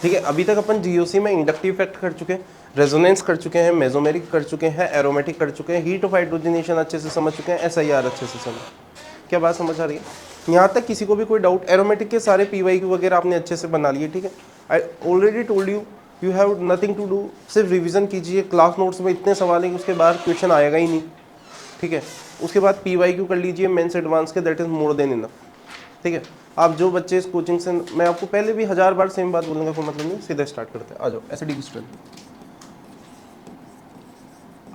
ठीक है, अभी तक अपन जीओसी में इंडक्टिव इफेक्ट कर चुके हैं, रेजोनेंस कर चुके हैं, मेसोमेरिक कर चुके हैं, एरोमेटिक कर चुके हैं, हीट ऑफ हाइड्रोजनेशन अच्छे से समझ चुके हैं, एसआईआर अच्छे से समझ। क्या बात समझ आ रही है? यहाँ तक किसी को भी कोई डाउट? एरोमेटिक के सारे पीवाईक्यू वगैरह आपने अच्छे से बना लिए, ठीक है। I already told you, you have nothing to do, सिर्फ रिवीजन कीजिए। क्लास नोट्स में इतने सवाल हैं कि उसके बाद क्वेश्चन आएगा ही नहीं, ठीक है। उसके बाद पीवाईक्यू कर लीजिए मेंस एडवांस के, that is more than enough, ठीक है। आप जो बच्चे इस कोचिंग से, मैं आपको पहले भी 1000 बार सेम बात बोलूँगा, कोई मतलब नहीं, सीधा स्टार्ट करते हैं। आ जाओ, एसिडिक की स्ट्रेंथ।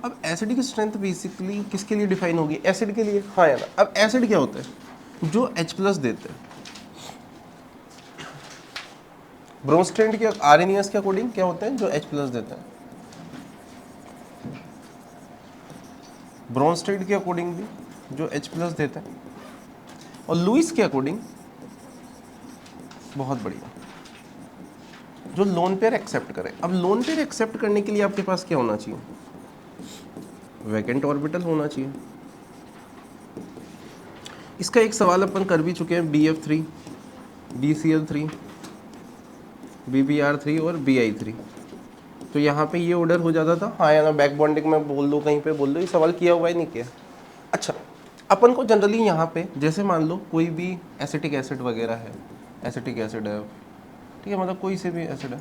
अब एसिड की स्ट्रेंथ बेसिकली किसके लिए डिफाइन होगी? एसिड के लिए, हाँ या ना। अब एसिड क्या होता है? जो H+ देते हैं। ब्रोंस्टेड के आरएनएस के अकॉर्डिंग क्या होते हैं? जो H+ देते हैं। ब्रोंस्टेड के अकॉर्डिंग भी जो H+ देते हैं, और लुइस के अकॉर्डिंग, बहुत बढ़िया, जो लोन पेयर एक्सेप्ट करे। अब लोन पेयर एक्सेप्ट करने के लिए आपके पास क्या होना चाहिए? वैकेंट ऑर्बिटल होना चाहिए। इसका एक सवाल अपन कर भी चुके हैं, BF3, BCl3, BBr3 और Bi3। तो यहाँ पे ये ऑर्डर हो जाता था, हाँ या ना। बैक बॉन्डिंग में बोल दो, कहीं पे बोल दो, ये सवाल किया हुआ है नहीं किया? अच्छा, अपन को जनरली यहाँ पे जैसे मान लो कोई भी एसिटिक एसिड वगैरह है, एसिटिक एसिड है, ठीक है, मतलब कोई से भी एसिड है,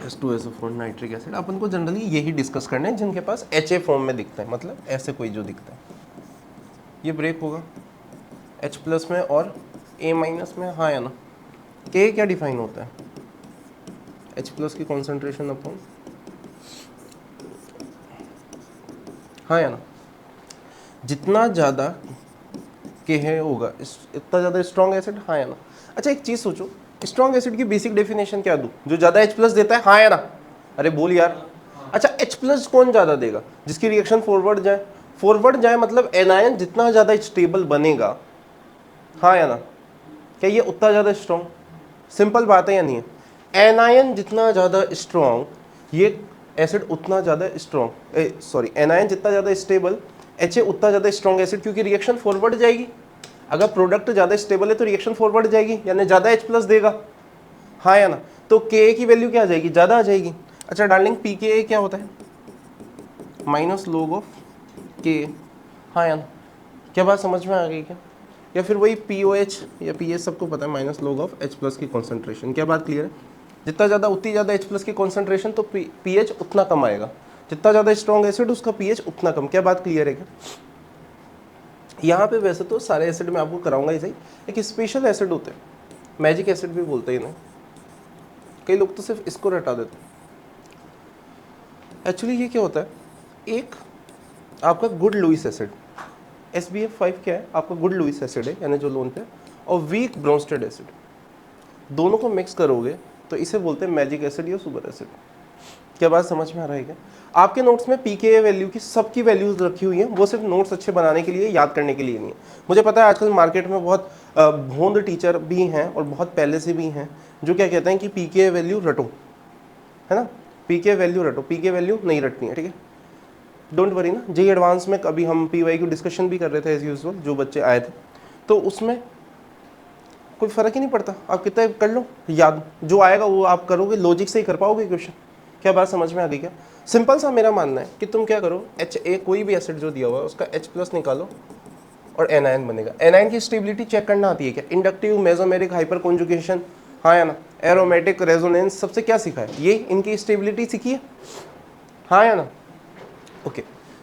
H2SO4 नाइट्रिक एसिड, अपन को जनरली यही डिस्कस करना है जिनके पास HA फॉर्म में दिखता है, मतलब ऐसे कोई जो दिखता है। ये ब्रेक होगा H+ में और A- में, हाँ या ना। K क्या डिफाइन होता है? H+ की कॉन्सेंट्रेशन अपॉन, हाँ या ना। जितना ज़्यादा K है होगा इतना ज़्यादा स्ट्रॉन्ग एसिड, हाँ या ना। अच्छा एक चीज़ सोचो, स्ट्रॉन्ग एसिड की बेसिक डेफिनेशन क्या दूँ? जो ज़्यादा H+ देता है, हाँ या ना। अरे बोल यार। अच्छा H+ कौन ज़्यादा देगा? जिसकी रिएक्शन फॉरवर्ड जाए। फॉरवर्ड जाए मतलब एनायन जितना ज़्यादा स्टेबल बनेगा, हाँ या ना। क्या ये उतना ज़्यादा स्ट्रॉन्ग? सिंपल बात है या नहीं है? एनायन जितना ज़्यादा स्ट्रॉन्ग, ये एसिड उतना ज़्यादा स्ट्रॉन्ग, सॉरी, एनायन जितना ज़्यादा स्टेबल, HA उतना ज़्यादा स्ट्रॉन्ग एसिड, क्योंकि रिएक्शन फॉरवर्ड जाएगी। अगर प्रोडक्ट ज़्यादा स्टेबल है तो रिएक्शन फॉरवर्ड जाएगी, यानी ज़्यादा H+ देगा, हाँ या ना। तो Ka की वैल्यू क्या आ जाएगी? ज़्यादा आ जाएगी। अच्छा डार्लिंग, pKa क्या होता है? माइनस log ऑफ K, हाँ या ना। क्या बात समझ में आ गई क्या? या फिर वही POH या PS, सबको पता है, माइनस log ऑफ H+ की कॉन्सेंट्रेशन। क्या बात क्लियर है? जितना ज़्यादा उतनी ज़्यादा H+ की कॉन्सेंट्रेशन, तो pH उतना कम आएगा। जितना ज़्यादा स्ट्रॉन्ग एसिड उसका pH उतना कम। क्या बात क्लियर है क्या? यहाँ पे वैसे तो सारे एसिड में आपको कराऊंगा ही सही, एक स्पेशल एसिड होते हैं, मैजिक एसिड भी बोलते हैं इन्हें, कई लोग तो सिर्फ इसको रटा देते हैं। एक्चुअली ये क्या होता है, एक आपका गुड लुइस एसिड, SBF5 क्या है? आपका गुड लुइस एसिड है, यानी जो लोन पे, और वीक ब्रोंस्टेड एसिड, दोनों को मिक्स करोगे तो इसे बोलते हैं मैजिक एसिड या सुपर एसिड। क्या बात समझ में आ रहा है क्या? आपके नोट्स में pKa वैल्यू की सबकी वैल्यूज रखी हुई हैं, वो सिर्फ नोट्स अच्छे बनाने के लिए, याद करने के लिए नहीं है। मुझे पता है आजकल मार्केट में बहुत भोंद टीचर भी हैं और बहुत पहले से भी हैं जो क्या कहते हैं कि pKa वैल्यू रटो, है ना। pKa वैल्यू रटो, pKa वैल्यू नहीं रटनी है, ठीक है। डोंट वरी ना, जेई एडवांस में कभी हम PYQ डिस्कशन भी कर रहे थे एज यूजुअल, जो बच्चे आए थे, तो उसमें कोई फ़र्क ही नहीं पड़ता, आप कितना कर लो याद, जो आएगा वो आप करोगे, लॉजिक से ही कर पाओगे क्वेश्चन। क्या बात समझ में आ गई क्या? सिंपल सा मेरा मानना है कि तुम क्या करो, HA कोई भी एसिड जो दिया हुआ है उसका H+ निकालो और एनायन बनेगा। एनायन की स्टेबिलिटी चेक करना आती है क्या? इंडक्टिव, मेसोमेरिक, हाइपर कॉन्जुगेशन, हाँ या ना, एरोमेटिक, रेजोनेंस, सबसे क्या सीखा है? ये इनकी स्टेबिलिटी सीखी है, हाँ या ना। ओके,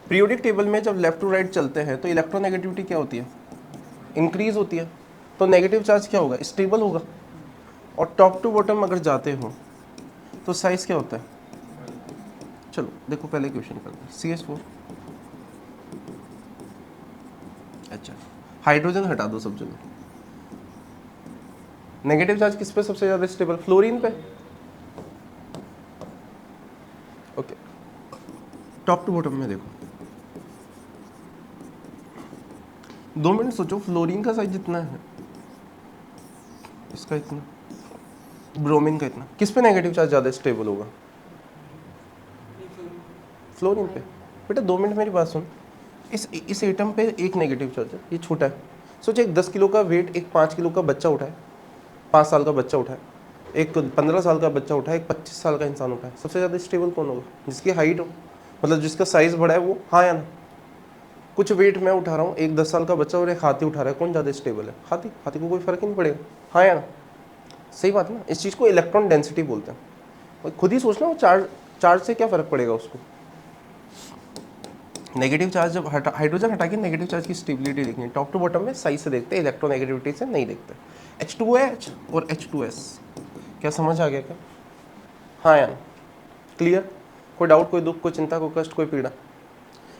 पीरियोडिक टेबल में जब लेफ्ट टू राइट चलते हैं तो इलेक्ट्रोनेगेटिविटी क्या होती है? इंक्रीज होती है। तो नेगेटिव चार्ज क्या होगा? स्टेबल होगा। और टॉप टू बॉटम अगर जाते हो तो साइज क्या होता है? चलो देखो पहले क्वेश्चन करते हैं। CH4, अच्छा हाइड्रोजन हटा दो सब जगह। नेगेटिव चार्ज किस पे सबसे ज़्यादा स्टेबल? फ्लोरीन पे। ओके, टॉप टू बॉटम में देखो, 2 मिनट सोचो, फ्लोरीन का साइज जितना है, इसका इतना, ब्रोमीन का इतना, किस पे नेगेटिव चार्ज ज़्यादा स्टेबल होगा? फ्लोरीन पे। बेटा 2 मिनट मेरी बात सुन, इस एटम पे एक नेगेटिव चार्ज है, ये छोटा है। सोचो एक 10 किलो का वेट एक 5 किलो का बच्चा उठाए, 5 साल का बच्चा उठाए, एक 15 साल का बच्चा उठाए, एक 25 साल का इंसान उठाए, सबसे ज़्यादा स्टेबल कौन होगा? जिसकी हाइट हो, मतलब जिसका साइज़ बड़ा है वो, हाँ या ना? कुछ वेट मैं उठा रहा हूँ, एक 10 साल का बच्चा और एक हाथी उठा रहा है, कौन ज़्यादा स्टेबल है? हाथी। हाथी को कोई फ़र्क ही नहीं पड़ेगा, हाँ या ना? सही बात है ना? इस चीज़ को इलेक्ट्रॉन डेंसिटी बोलते हैं। और खुद ही सोचना, वो चार्ज से क्या फ़र्क पड़ेगा उसको? नेगेटिव चार्ज जब हाइड्रोजन हटा के नेगेटिव चार्ज की स्टेबिलिटी देखनी है, टॉप टू बॉटम में साइज से देखते हैं, इलेक्ट्रोनेगेटिविटी से नहीं देखते। H2OH और H2S, क्या समझ आ गया क्या? हाँ या ना? क्लियर? कोई डाउट, कोई दुख, कोई चिंता, कोई कष्ट, कोई पीड़ा?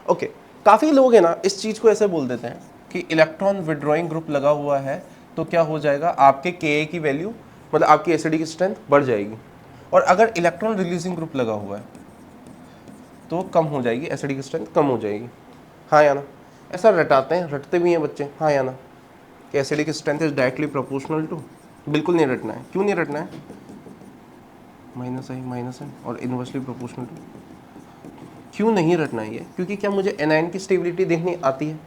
ओके। काफ़ी लोग हैं ना इस चीज़ को ऐसे बोल देते हैं कि इलेक्ट्रॉन विड्रॉइंग ग्रुप लगा हुआ है तो क्या हो जाएगा, आपके Ka की वैल्यू, मतलब आपकी एसिडिक स्ट्रेंथ बढ़ जाएगी, और अगर इलेक्ट्रॉन रिलीजिंग ग्रुप लगा हुआ है तो कम हो जाएगी, एसिडिक स्ट्रेंथ कम हो जाएगी, हाँ या ना? ऐसा रटाते हैं, रटते भी हैं बच्चे, हाँ या ना? कि acidic strength is directly proportional to, बिल्कुल नहीं रटना है। क्यों नहीं रटना है? -I और इनवर्सली प्रोपोर्शनल टू। क्यों नहीं रटना है ये? क्योंकि क्या मुझे एनायन की स्टेबिलिटी देखनी आती है?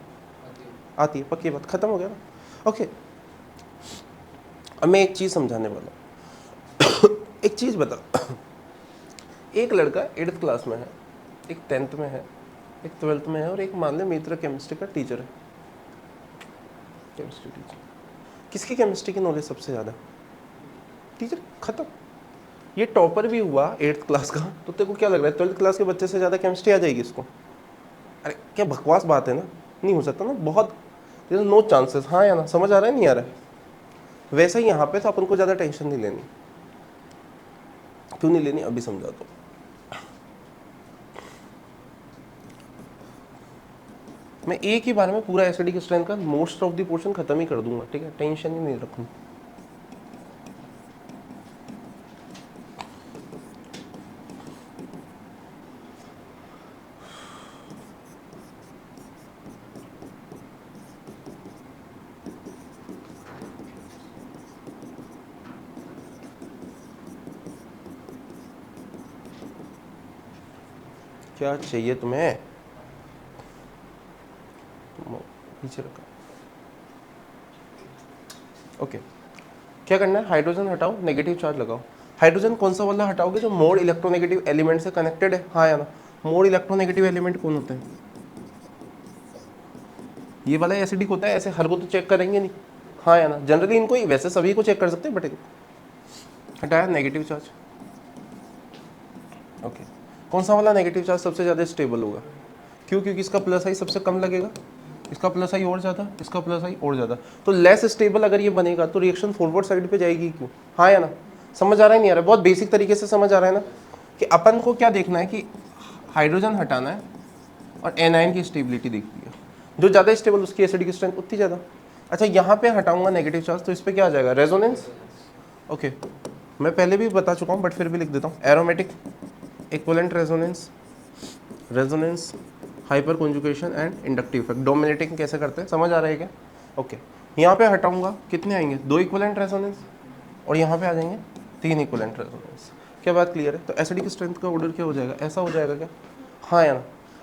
आती है, पक्की बात, खत्म हो गया ना? ओके। अब मैं एक चीज़ समझाने वाला हूँ। एक चीज़ बता, एक लड़का 8th क्लास में है, एक 10th में है, एक 12th में है, और एक मान ले मित्र केमिस्ट्री का टीचर है, केमिस्ट्री टीचर। किसकी केमिस्ट्री की नॉलेज सबसे ज़्यादा? टीचर। खत्म। ये टॉपर भी हुआ 8th क्लास का, तो तेरे को क्या लग रहा है 12th क्लास के बच्चे से ज़्यादा केमिस्ट्री आ जाएगी इसको? अरे क्या बकवास बात है ना, नहीं हो सकता ना, बहुत नो चांसेस, हाँ या ना? समझ आ रहा है, नहीं आ रहा है? वैसे ही यहाँ पे तो अपन को ज़्यादा टेंशन नहीं लेनी। क्यों नहीं लेनी, अभी समझाता हूँ। मैं एक ही बार में पूरा एसिडिक स्ट्रेंथ का मोस्ट ऑफ द पोर्शन खत्म ही कर दूंगा, ठीक है? टेंशन ही नहीं रखूँ। क्या चाहिए तुम्हें? पीछे रखा। ओके। क्या करना है? हाइड्रोजन हटाओ, नेगेटिव चार्ज लगाओ। हाइड्रोजन कौन सा वाला हटाओगे? जो मोर इलेक्ट्रोनेगेटिव एलिमेंट से कनेक्टेड है, हाँ या ना? मोर इलेक्ट्रोनेगेटिव एलिमेंट कौन होते हैं? ये वाला एसिडिक होता है, ऐसे हर को तो चेक करेंगे नहीं, हाँ या ना? जनरली इनको ही, वैसे सभी को चेक कर सकते हैं, बट हटाया नेगेटिव चार्ज। ओके। कौन सा वाला नेगेटिव चार्ज सबसे ज़्यादा स्टेबल होगा? क्यों? क्योंकि इसका प्लस आई सबसे कम लगेगा, इसका प्लस आई और ज़्यादा, इसका प्लस आई और ज़्यादा, तो लेस स्टेबल अगर ये बनेगा तो रिएक्शन फॉरवर्ड साइड पे जाएगी। क्यों? हाँ या ना? समझ आ रहा है, नहीं आ रहा है? बहुत बेसिक तरीके से समझ आ रहा है ना, कि अपन को क्या देखना है कि हाइड्रोजन हटाना है और एनायन की स्टेबिलिटी देखती है, जो ज़्यादा स्टेबल उसकी एसिडिक स्ट्रेंथ उतनी ज़्यादा। अच्छा, यहाँ पे हटाऊंगा नेगेटिव चार्ज तो इस पर क्या आ जाएगा? रेजोनेंस। ओके, मैं पहले भी बता चुका हूँ बट फिर भी लिख देता हूँ। Aromatic equivalent resonance, resonance, hyper conjugation and inductive effect. Dominating कैसे करते हैं, समझ आ रहा है क्या? ओके। यहाँ पे हटाऊंगा, कितने आएंगे? 2 इक्विवेलेंट रेजोनेंस, और यहाँ पे आ जाएंगे 3 इक्विवेलेंट रेजोनेंस। क्या बात क्लियर है? तो एसिडिक स्ट्रेंथ का ऑर्डर क्या हो जाएगा? ऐसा हो जाएगा क्या? हाँ या ना?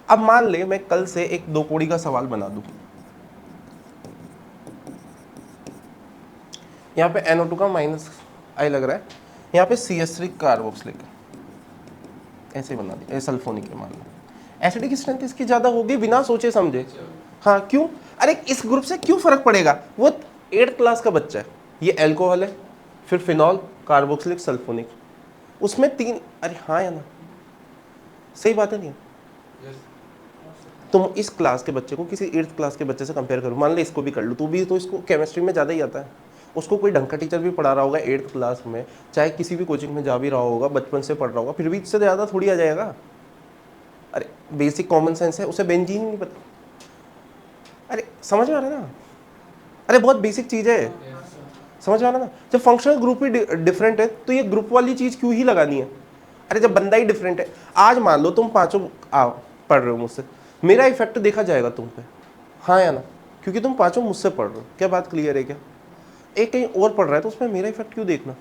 अब मान ले मैं कल से एक 2 कोड़ी का सवाल बना दूं, यहाँ पे NO2 का माइनस आई लग रहा है, यहाँ पे CH3 कार्बोक्सिलिक, ऐसे बना दिया, सल्फोनिक है मान लो। एसिडिक स्ट्रेंथ इसकी ज़्यादा होगी बिना सोचे समझे। हाँ, क्यों? अरे इस ग्रुप से क्यों फर्क पड़ेगा? वो 8th क्लास का बच्चा है, ये एल्कोहल है, फिर फिनॉल, कार्बोक्सिलिक, सल्फोनिक, उसमें 3। अरे हाँ या ना? सही बात है नहीं? तुम इस क्लास के बच्चे को किसी 8th क्लास के बच्चे से कंपेयर करो, मान ले इसको भी कर लो, तू भी तो इसको केमिस्ट्री में ज़्यादा ही आता है, उसको कोई ढंग का टीचर भी पढ़ा रहा होगा 8th क्लास में, चाहे किसी भी कोचिंग में जा भी रहा होगा, बचपन से पढ़ रहा होगा, फिर भी इससे ज़्यादा थोड़ी आ जाएगा। अरे बेसिक कॉमन सेंस है, उसे बेंजीन नहीं पता। अरे समझ में आ रहा है ना? अरे बहुत बेसिक चीज़ है, समझ में आ रहा है ना? जब फंक्शनल ग्रुप ही डिफरेंट है तो ये ग्रुप वाली चीज़ क्यों ही लगानी है? अरे जब बंदा ही डिफरेंट है, आज मान लो तुम पाँचों पढ़ रहे हो मुझसे, मेरा इफेक्ट देखा जाएगा तुम पे, हाँ या ना? क्योंकि तुम पाँचों मुझसे पढ़ रहे हो। क्या बात क्लियर है क्या? एक कहीं और पढ़ रहा है तो उसमें मेरा इफेक्ट क्यों देखना?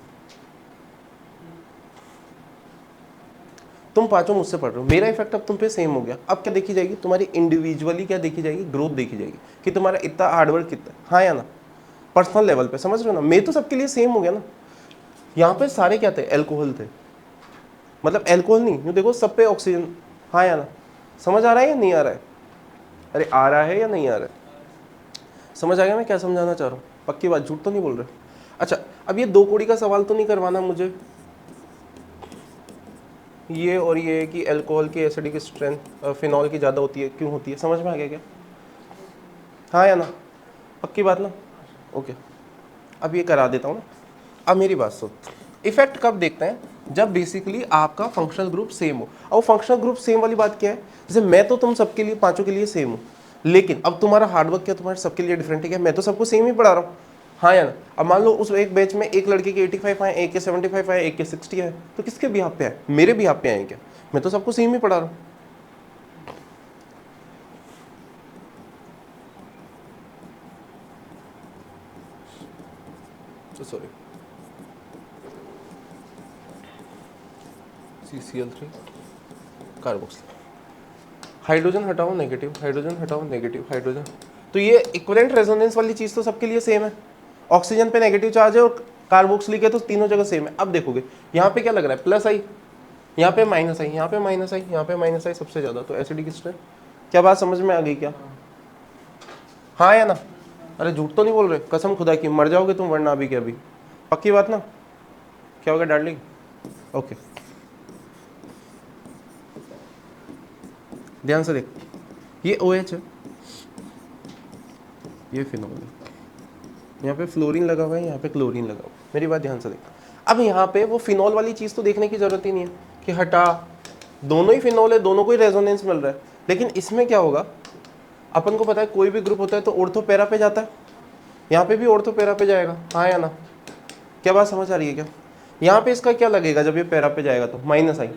तुम पाँचों मुझसे पढ़ रहे हो, मेरा इफेक्ट अब तुम पे सेम हो गया। अब क्या देखी जाएगी? तुम्हारी इंडिविजुअली क्या देखी जाएगी? ग्रोथ देखी जाएगी कि तुम्हारा इतना हार्डवर्क कितना, हाँ या ना? पर्सनल लेवल पे, समझ रहे हो ना? मैं तो सबके लिए सेम हो गया ना। यहाँ पे सारे क्या थे, एल्कोहल थे, मतलब एल्कोहल नहीं, यूँ देखो सब पे ऑक्सीजन। हाँ या ना, समझ आ रहा है या नहीं आ रहा है? अरे आ रहा है या नहीं आ रहा है? समझ आ गया मैं क्या समझाना चाह रहा हूँ? पक्की बात, झूठ तो नहीं बोल रहे? अच्छा, अब ये 2 कोड़ी का सवाल तो नहीं करवाना मुझे, ये और ये कि अल्कोहल की एसिडिक स्ट्रेंथ फिनॉल की ज़्यादा होती है, क्यों होती है? समझ में आ गया क्या? हाँ या ना, पक्की बात ना? ओके, अब ये करा देता हूँ ना। अब मेरी बात सुन, इफेक्ट कब देखते हैं? जब बेसिकली आपका फंक्शनल ग्रुप सेम हो। अब फंक्शनल ग्रुप सेम वाली बात क्या है? जैसे मैं तो तुम सबके लिए, पांचों के लिए सेम हूँ, लेकिन अब तुम्हारा हार्डवर्क क्या तुम्हारे सबके लिए डिफरेंट है क्या? मैं तो सबको सेम ही पढ़ा रहा हूँ, हाँ या ना? अब मान लो उस एक बैच में एक लड़के के 85 आए, एक के 75 आए, एक के 60 आए, तो किसके भी पे आए? मेरे भी पे आए क्या? मैं तो सबको सेम ही पढ़ा रहा हूँ। सॉरी, CCl3 कार्बोक्सिल, हाइड्रोजन हटाओ नेगेटिव, हाइड्रोजन हटाओ नेगेटिव, हाइड्रोजन, तो ये इक्विवेलेंट रेजोनेंस वाली चीज तो सबके लिए सेम है। ऑक्सीजन पे नेगेटिव चार्ज है और कार्बोक्सिलिक है, तो तीनों जगह सेम है। अब देखोगे यहाँ पे क्या लग रहा है, प्लस आई, यहाँ पे माइनस आई, यहाँ पे माइनस आई, यहाँ पे माइनस आई, सबसे ज्यादा तो एसिडिक स्ट्रेंथ। क्या बात समझ में आ गई क्या? हाँ या ना? अरे झूठ तो नहीं बोल रहे, कसम खुदा की, मर जाओगे तुम वरना अभी के अभी, पक्की बात ना? क्या होगा डार्लिंग? ओके, ध्यान से देख, ये OH है, ये फिनॉल है, यहाँ पे फ्लोरीन लगा हुआ है, यहाँ पे क्लोरीन लगा हुआ है। मेरी बात ध्यान से देख, अब यहाँ पे वो फिनॉल वाली चीज़ तो देखने की जरूरत ही नहीं है कि हटा, दोनों ही फिनॉल है, दोनों को ही रेजोनेंस मिल रहा है। लेकिन इसमें क्या होगा, अपन को पता है कोई भी ग्रुप होता है तो ऑर्थो पैरा पे जाता है, यहाँ पे भी ऑर्थो पैरा पे जाएगा, हाँ या ना? क्या बात समझ आ रही है क्या? यहाँ पे इसका क्या लगेगा जब ये पैरा पे जाएगा तो माइनस आई,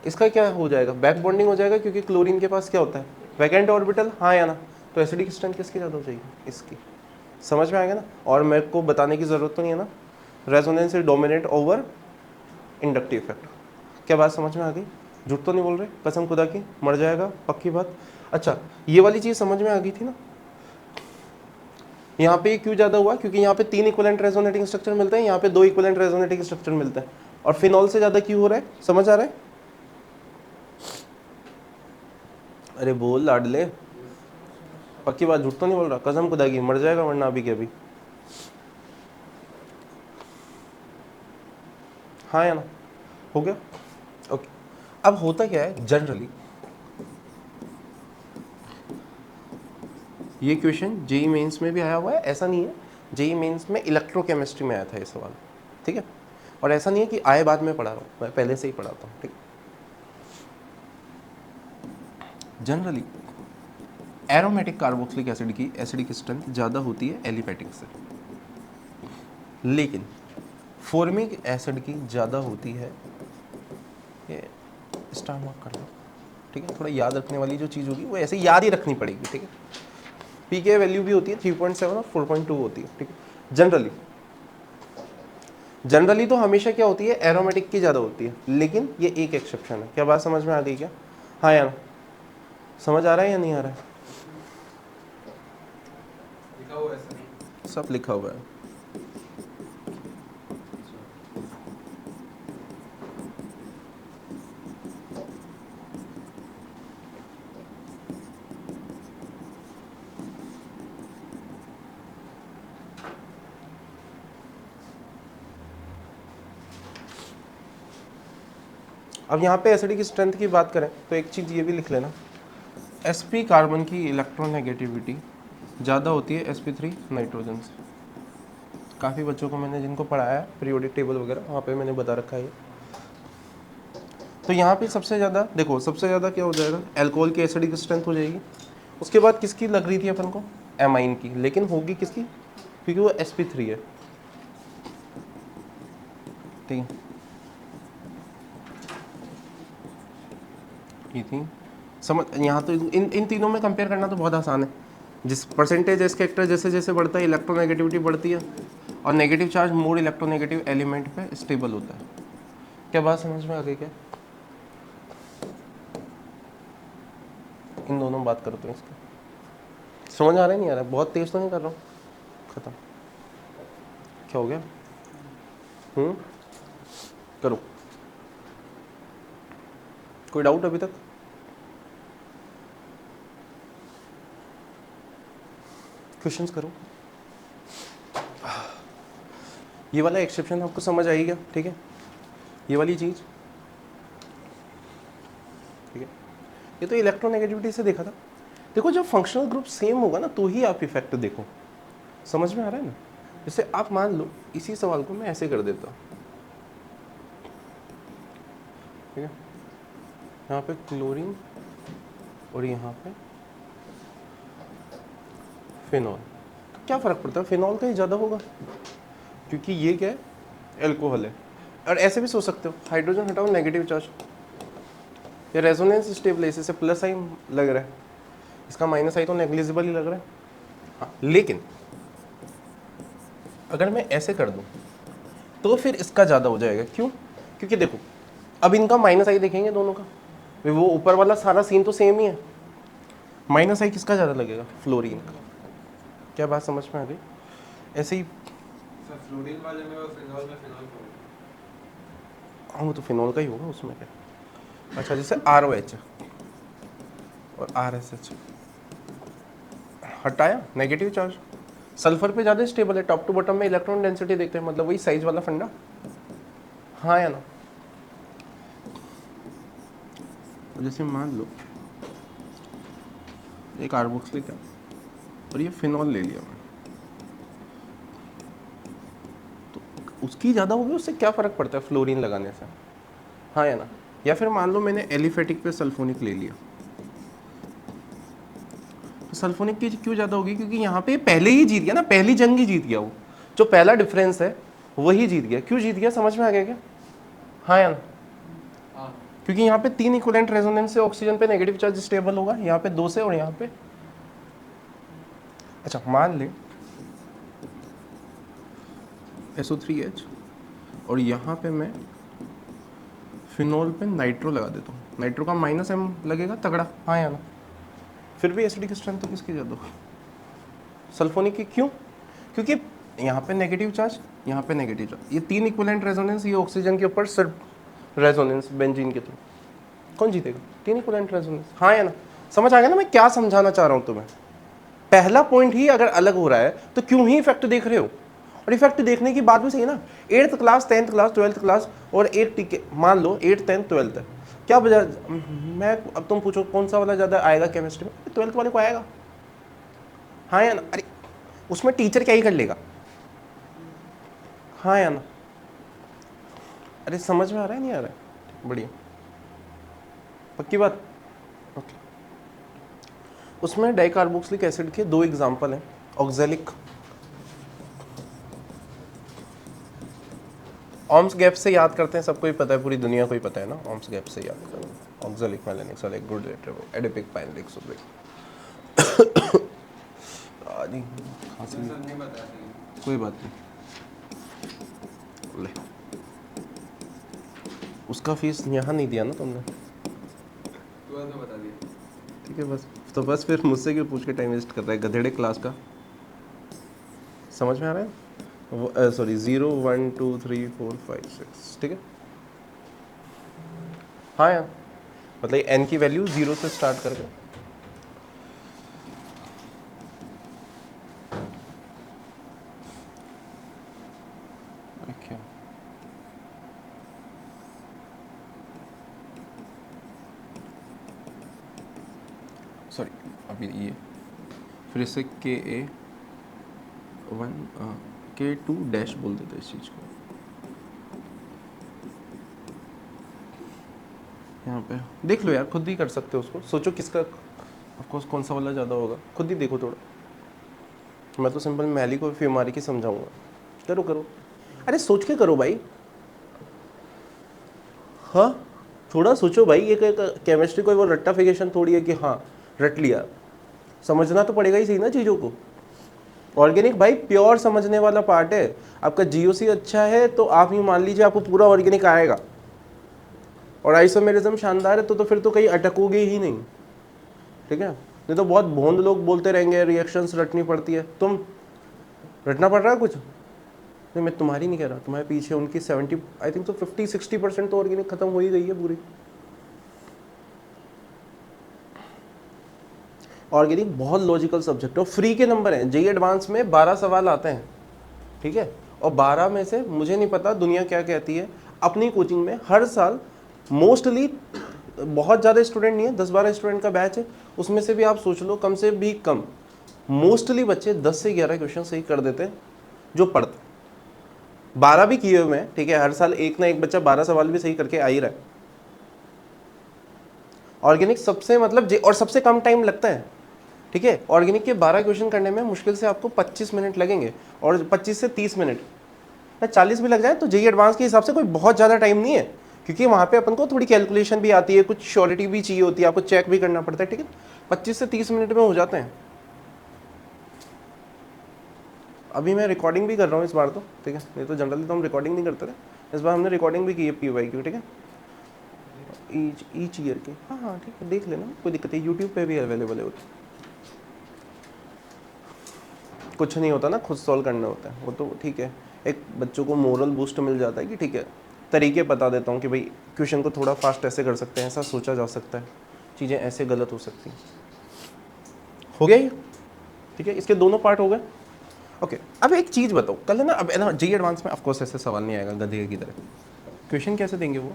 इसका क्या हो जाएगा, बैक बॉन्डिंग हो जाएगा, क्योंकि क्लोरीन के पास क्या होता है, वैकेंट ऑर्बिटल, हाँ या ना? तो एसिडिक स्ट्रेंथ किसकी ज़्यादा हो जाएगी, इसकी। समझ में आ गया ना? और मेरे को बताने की ज़रूरत तो नहीं है ना, resonance is dominate over inductive effect. क्या बात समझ में आ गई? झूठ तो नहीं बोल रहे, कसम खुदा की, मर जाएगा, पक्की बात। अच्छा, ये वाली चीज़ समझ में आ गई थी ना? यहाँ पे क्यों ज़्यादा हुआ, क्योंकि यहाँ पे 3 इक्विवेलेंट रेजोनेटिंग स्ट्रक्चर मिलते हैं, यहाँ पे 2 इक्विवेलेंट रेजोनेटिंग स्ट्रक्चर मिलते हैं, और फिनॉल से ज़्यादा क्यों हो रहा है, समझ आ रहा है? अरे बोल लाडले, पक्की बात, झूठ तो नहीं बोल रहा, कसम खुदा की, मर जाएगा वरना अभी के अभी, हाँ या ना? हो गया? ओके, अब होता क्या है जनरली, ये क्वेश्चन जेई मेंस में भी आया हुआ है, ऐसा नहीं है, जेई मेंस में इलेक्ट्रोकेमिस्ट्री में आया था ये सवाल, ठीक है? और ऐसा नहीं है कि आए बाद में पढ़ा रहा हूँ, मैं पहले से ही पढ़ाता हूँ, ठीक? जनरली एरोमेटिक कार्बोक्सिलिक एसिड की एसिडिक स्ट्रेंथ ज़्यादा होती है एलिफेटिक से, लेकिन फॉर्मिक एसिड की ज़्यादा होती है, ये स्टार मार्क कर लो, ठीक है? थोड़ा याद रखने वाली जो चीज़ होगी वो ऐसे याद ही रखनी पड़ेगी, ठीक है? पी के वैल्यू भी होती है 3.7 और 4.2 होती है, ठीक है? जनरली तो हमेशा क्या होती है, एरोमेटिक की ज़्यादा होती है, लेकिन ये एक एक्सेप्शन है। क्या बात समझ में आ गई क्या? हाँ यार, समझ आ रहा है या नहीं आ रहा है? लिखा हुआ है सर, सब लिखा हुआ है। अब यहाँ पे एसिडिक स्ट्रेंथ की बात करें तो एक चीज़ ये भी लिख लेना, sp कार्बन की इलेक्ट्रोनेगेटिविटी ज़्यादा होती है sp3 नाइट्रोजन से। काफ़ी बच्चों को मैंने जिनको पढ़ाया है पीरियोडिक टेबल वगैरह, वहाँ पे मैंने बता रखा है। तो यहाँ पे सबसे ज़्यादा देखो, सबसे ज़्यादा क्या हो जाएगा, अल्कोहल की एसिडिक स्ट्रेंथ हो जाएगी। उसके बाद किसकी लग रही थी अपन को, एमाइन की, लेकिन होगी किसकी, क्योंकि वो sp3 है, ठीक है? ये थी समझ, यहाँ तो इन तीनों में कंपेयर करना तो बहुत आसान है। जिस परसेंटेज एस कैरेक्टर जैसे जैसे बढ़ता है, इलेक्ट्रोनेगेटिविटी बढ़ती है, और negative charge more electronegative element पे स्टेबल होता है। क्या बात समझ में आ गई क्या? इन दोनों बात करते हैं इसकी, समझ आ रहा है नहीं आ रहा है? बहुत तेज तो नहीं कर रहा हूँ? खत्म, क्या हो गया? करो। कोई डाउट अभी तक? क्वेश्चंस करो। ये वाला एक्सेप्शन आपको समझ आई क्या? ठीक है, ये वाली चीज, ठीक है, ये तो इलेक्ट्रोनेगेटिविटी से देखा था। देखो जब फंक्शनल ग्रुप सेम होगा ना तो ही आप इफेक्ट देखो। समझ में आ रहा है ना? जैसे आप मान लो इसी सवाल को मैं ऐसे कर देता हूँ, ठीक है, यहाँ पे क्लोरीन और यहाँ पे फिनॉल, तो क्या फ़र्क पड़ता है? फिनॉल का ही ज़्यादा होगा क्योंकि ये क्या है, एल्कोहल है। और ऐसे भी सोच सकते हो, हाइड्रोजन हटाओ नेगेटिव चार्ज, ये रेजोनेंस स्टेबल है, इससे प्लस आई लग रहा है, इसका माइनस आई तो नेग्लिजिबल ही लग रहा है। हाँ, लेकिन अगर मैं ऐसे कर दूं तो फिर इसका ज़्यादा हो जाएगा। क्यों? क्योंकि देखो अब इनका माइनस आई देखेंगे दोनों का, वो ऊपर वाला सारा सीन तो सेम ही है, माइनस आई किसका ज़्यादा लगेगा? फ्लोरीन का। क्या बात समझ में आ गई? ऐसे ही सर फ्लोरीन वाले में और फिनॉल में फिनॉल कौन? हाँ, वो तो फिनॉल का ही होगा, उसमें क्या। अच्छा, जैसे ROH और RSH हटाया नेगेटिव चार्ज, सल्फर पे ज़्यादा स्टेबल है, टॉप टू बॉटम में इलेक्ट्रॉन डेंसिटी देखते हैं, मतलब वही साइज वाला फंडा, हाँ या ना? जैसे मान लो एक कार्बोक्सिलिक है और ये फिनॉल ले लिया मैं, तो उसकी ज़्यादा होगी, उससे क्या फ़र्क पड़ता है फ्लोरीन लगाने से, हाँ या ना? या फिर मान लो मैंने एलिफेटिक पे सल्फोनिक ले लिया, तो सल्फोनिक की क्यों ज़्यादा होगी? क्योंकि यहाँ पे पहले ही जीत गया ना, पहली जंग ही जीत गया, वो जो पहला डिफरेंस है वही जीत गया। क्यों जीत गया? समझ में आ गया क्या? हाँ या ना? हाँ। क्योंकि यहाँ पे 3 इक्विवेलेंट रेजोनेंस से ऑक्सीजन पे नेगेटिव चार्ज स्टेबल होगा, यहाँ पे 2 से और यहाँ पे। अच्छा मान ले SO3H और यहाँ पे मैं फिनॉल पे नाइट्रो लगा देता हूँ, नाइट्रो का -M लगेगा तगड़ा, हाँ या ना? फिर भी एसिडिक स्ट्रेंथ तो किसकी ज़्यादा होगी? सल्फोनिक की। क्यों? क्योंकि यहाँ पे नेगेटिव चार्ज, यहाँ पे नेगेटिव चार्ज, ये 3 इक्विवेलेंट रेजोनेंस, ये ऑक्सीजन के ऊपर सिर्फ रेजोनेंस बेंजीन के थ्रू, कौन जीतेगा? 3 इक्विवेलेंट रेजोनेंस, हाँ या ना? समझ आ गया ना मैं क्या समझाना चाह रहा हूँ तुम्हें? पहला पॉइंट ही अगर अलग हो रहा है तो क्यों ही इफेक्ट देख रहे हो? और इफेक्ट देखने की बात भी सही है ना, 8th class 10th class 12th class और एक टीके, मान लो 8th 10th 12th है, क्या बजा मैं, अब तुम पूछो कौन सा वाला ज़्यादा आएगा केमिस्ट्री में? 12th वाले को आएगा, हाँ या ना? अरे उसमें टीचर क्या ही कर लेगा, हाँ या ना? अरे समझ में आ रहा है नहीं आ रहा है? बढ़िया, पक्की बात, ओके। उसमें डाइकार्बोक्सिलिक एसिड के 2 एग्जाम्पल हैं, ऑक्जेलिक, ऑम्स गैप से याद करते हैं, सबको ही पता है, पूरी दुनिया को ही पता है ना, ऑम्स गैप से याद करते हैं, ऑक्जेलिक मेलेनिक एक गुड एडिपिक पाइनलिक सुब्रिक। आदि खांसी सर नहीं बताया सही। कोई बात नहीं, ले उसका फीस यहाँ नहीं दिया ना तुमने, 12th में बता दिया। ठीक है बस, तो बस फिर मुझसे क्यों पूछ के टाइम वेस्ट कर रहा है गधेड़े क्लास का? समझ में आ रहा है? सॉरी 0 1 2 3 4 5 6, ठीक है, हाँ यार, मतलब n की वैल्यू 0 से स्टार्ट करके, अच्छा सॉरी अभी ये फिर इससे KA1 K2 डैश बोल देते इस चीज़ को, यहाँ पे देख लो यार, खुद ही कर सकते हो उसको, सोचो किसका ऑफकोर्स कौन सा वाला ज़्यादा होगा, खुद ही देखो थोड़ा, मैं तो सिंपल मैली को फीमारी की समझाऊंगा, करो करो, अरे सोच के करो भाई, हाँ थोड़ा सोचो भाई, ये केमिस्ट्री कोई वो रट्टाफिकेशन थोड़ी है कि हाँ रट लिया, समझना तो पड़ेगा ही सही ना चीज़ों को। ऑर्गेनिक भाई प्योर समझने वाला पार्ट है, आपका GOC अच्छा है तो आप यूँ मान लीजिए आपको पूरा ऑर्गेनिक आएगा, और आइसोमेरिज्म शानदार है तो फिर तो कहीं अटकोगे ही नहीं, ठीक है? नहीं तो बहुत भोंद लोग बोलते रहेंगे रिएक्शंस रटनी पड़ती है, तुम रटना पड़ रहा है कुछ? नहीं मैं तुम्हारी नहीं कह रहा, तुम्हारे पीछे उनकी 70 आई थिंक तो 50-60% तो ऑर्गेनिक खत्म हो ही गई है पूरी। ऑर्गेनिक बहुत लॉजिकल सब्जेक्ट है और फ्री के नंबर हैं। जेईई एडवांस में 12 सवाल आते हैं, ठीक है, और 12 में से मुझे नहीं पता दुनिया क्या कहती है, अपनी कोचिंग में हर साल मोस्टली बहुत ज़्यादा स्टूडेंट नहीं है, 10-12 स्टूडेंट का बैच है, उसमें से भी आप सोच लो कम से भी कम मोस्टली बच्चे 10 से 11 क्वेश्चन सही कर देते हैं जो पढ़ते हैं। 12 भी किए हुए हैं, ठीक है, हर साल एक ना एक बच्चा 12 सवाल भी सही करके आ ही रहा है। ऑर्गेनिक सबसे मतलब और सबसे कम टाइम लगता है, ठीक है। ऑर्गेनिक के 12 क्वेश्चन करने में मुश्किल से आपको 25 मिनट लगेंगे और 25 से 30 मिनट या 40 भी लग जाए तो जेईई एडवांस के हिसाब से कोई बहुत ज़्यादा टाइम नहीं है, क्योंकि वहाँ पे अपन को थोड़ी कैलकुलेशन भी आती है, कुछ श्योरिटी भी चाहिए होती है, आपको चेक भी करना पड़ता है, ठीक है। 25 से 30 मिनट में हो जाते हैं। अभी मैं रिकॉर्डिंग भी कर रहा हूँ इस बार तो, ठीक है, नहीं तो जनरली तो हम रिकॉर्डिंग नहीं करते थे, इस बार हमने रिकॉर्डिंग भी की है PY की, ठीक है, ईच ईयर की। हाँ हाँ ठीक है, देख लेना, कोई दिक्कत है, यूट्यूब पे भी अवेलेबल है वो तो। कुछ नहीं होता ना, खुद सॉल्व करना होता है वो तो, ठीक है। एक बच्चों को मोरल बूस्ट मिल जाता है कि ठीक है, तरीके बता देता हूँ कि भाई क्वेश्चन को थोड़ा फास्ट ऐसे कर सकते हैं, ऐसा सोचा जा सकता है, चीज़ें ऐसे गलत हो सकती हैं। हो गया ये, ठीक है, इसके दोनों पार्ट हो गए। ओके, अब एक चीज़ बताओ, कल है ना, अब है ना जेईई एडवांस में ऑफकोर्स ऐसे सवाल नहीं आएगा गधे की तरह, क्वेश्चन कैसे देंगे वो,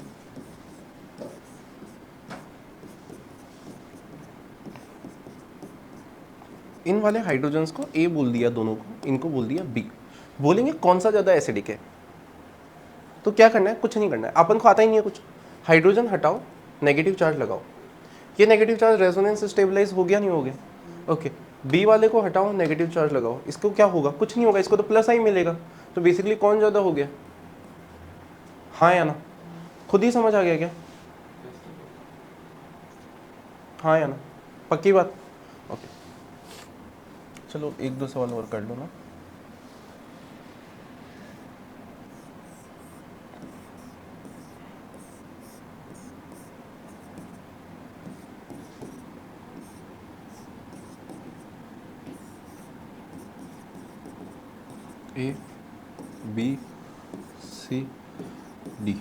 इन वाले हाइड्रोजन्स को A बोल दिया दोनों को, इनको बोल दिया B, बोलेंगे कौन सा ज़्यादा एसिडिक है, तो क्या करना है, कुछ नहीं करना है, अपन को आता ही नहीं है कुछ, हाइड्रोजन हटाओ, नेगेटिव चार्ज लगाओ, ये नेगेटिव चार्ज रेजोनेंस स्टेबलाइज हो गया नहीं हो गया, ओके। B वाले को हटाओ, नेगेटिव चार्ज लगाओ, इसको क्या होगा, कुछ नहीं होगा, इसको तो प्लस आई मिलेगा, तो बेसिकली कौन ज़्यादा हो गया, हाँ या ना, खुद ही समझ आ गया क्या, हाँ या ना, पक्की बात, ओके। चलो 1-2 सवाल और कर लो ना। A B C D,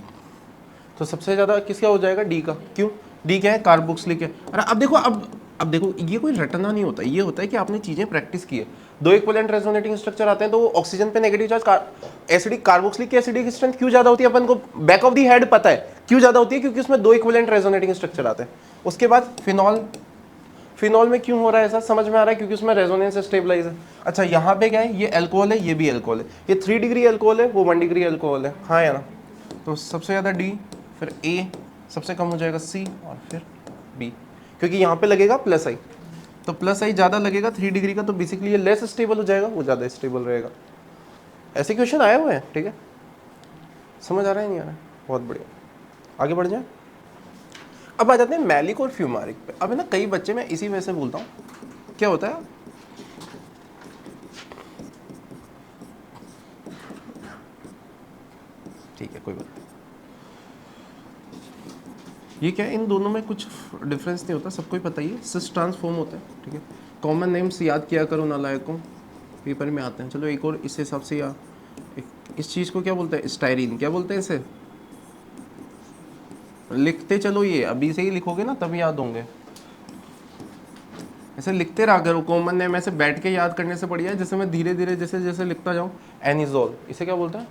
तो सबसे ज़्यादा किसका हो जाएगा, D का, क्यों, D क्या है, कार्बोक्सिलिक है। अरे अब देखो, अब देखो, ये कोई रटना नहीं होता, ये होता है कि आपने चीज़ें प्रैक्टिस की है। 2 इक्विवेलेंट रेजोनेटिंग स्ट्रक्चर आते हैं तो ऑक्सीजन पे नेगेटिव चार्ज, एसिडिक कार्बोक्सिलिक की एसिडिक स्ट्रेंथ क्यों ज़्यादा होती है, अपन को बैक ऑफ दी हेड पता है क्यों ज़्यादा होती है, क्योंकि उसमें 2 इक्विवेलेंट रेजोनेटिंग स्ट्रक्चर आते हैं। उसके बाद फिनॉल में क्यों हो रहा है ऐसा, समझ में आ रहा है, क्योंकि उसमें रेजोनेंस स्टेबलाइज है। अच्छा यहाँ पे क्या है, ये अल्कोहल है, ये भी अल्कोहल है, ये 3 डिग्री अल्कोहल है, वो 1 डिग्री अल्कोहल है, हाँ या ना, तो सबसे ज़्यादा D, फिर A, सबसे कम हो जाएगा C, और फिर B, क्योंकि यहाँ पे लगेगा प्लस आई, तो प्लस आई ज़्यादा लगेगा 3 डिग्री का, तो बेसिकली ये लेस स्टेबल हो जाएगा, वो ज़्यादा स्टेबल रहेगा। ऐसे क्वेश्चन आए हुए हैं, ठीक है, समझ आ रहा है नहीं आ रहा है, बहुत बढ़िया, आगे बढ़ जाए। अब आ जाते हैं मैलिक और फ्यूमारिक पे। अब है ना, कई बच्चे, मैं इसी वजह से बोलता हूँ, क्या होता है, ठीक है कोई बात नहीं, ये क्या है, इन दोनों में कुछ डिफरेंस नहीं होता, सबको ही पता ही है, सिस ट्रांसफॉर्म होता है, ठीक है। कॉमन नेम्स याद किया करो नालायकों, पेपर में आते हैं। चलो एक और इस हिसाब से, या इस चीज़ को क्या बोलते हैं, स्टाइरीन, क्या बोलते हैं इसे, लिखते चलो, ये अभी से ही लिखोगे ना तभी याद होंगे, ऐसे लिखते रहा करो। कॉमन नेम ऐसे बैठ के याद करने से बढ़िया है, जैसे मैं धीरे धीरे जैसे जैसे लिखता जाऊँ। एनिजोल, इसे क्या बोलते हैं,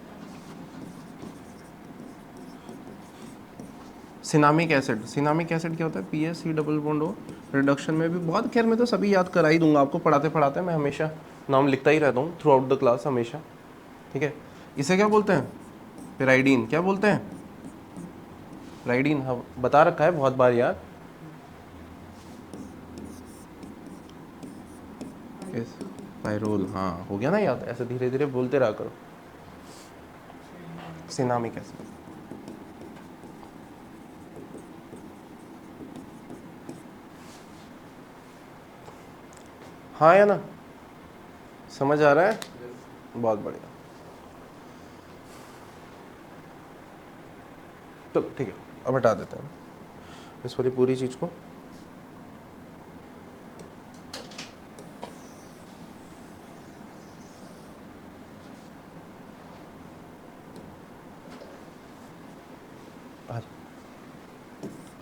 सिनामिक एसिड। सिनामिक एसिड क्या होता है, PSC double bond O, reduction में भी बहुत, खैर मैं तो सभी याद करा ही दूंगा आपको, पढ़ाते पढ़ाते मैं हमेशा नाम लिखता ही रहता हूँ थ्रू आउट द क्लास हमेशा, ठीक है। इसे क्या बोलते हैं, पेराइडीन, क्या बोलते हैं, राइडीन, हाँ बता रखा है बहुत बार यार, पायरोल, हाँ हो गया ना याद, ऐसे धीरे धीरे बोलते रहा करो। सिनामिक एसिड, हाँ या ना, समझ आ रहा है, बहुत बढ़िया, तो ठीक है, अब हटा देते हैं इस वाली पूरी चीज़ को।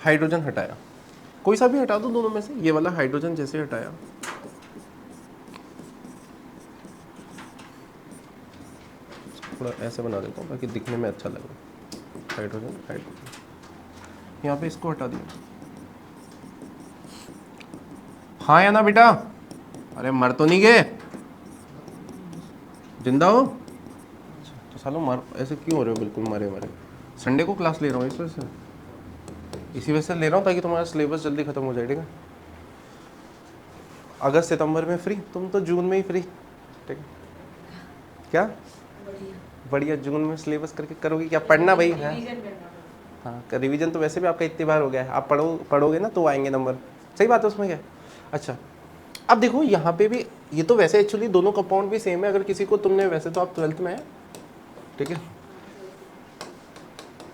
हाइड्रोजन हटाया, कोई सा भी हटा दो दोनों में से, ये वाला हाइड्रोजन जैसे हटाया, थोड़ा ऐसे बना देता हूँ ताकि दिखने में अच्छा लगे, हाइड्रोजन हाइड्रोजन, यहाँ पे इसको हटा दिया। हाँ या ना बेटा, अरे मर तो नहीं गए, जिंदा हो? तो सालों मर ऐसे क्यों हो रहे हो, बिल्कुल मरे मरे। संडे को क्लास ले रहा हूँ इस वजह से, इसी वजह से ले रहा हूँ ताकि तुम्हारा सिलेबस जल्दी खत्म हो जाए, ठीक है। अगस्त सितंबर में फ्री, तुम तो जून में ही फ्री, ठीक है। क्या बढ़िया, जून में सिलेबस करके करोगे क्या, पढ़ना भाई है। हाँ, रिवीजन तो वैसे भी आपका इतनी बार हो गया है, आप पढ़ोगे ना तो आएंगे नंबर, सही बात है उसमें क्या। अच्छा, अब देखो यहाँ पे भी, ये तो वैसे एक्चुअली दोनों कंपाउंड भी सेम है, अगर किसी को तुमने, वैसे तो आप 12th में है, ठीक है।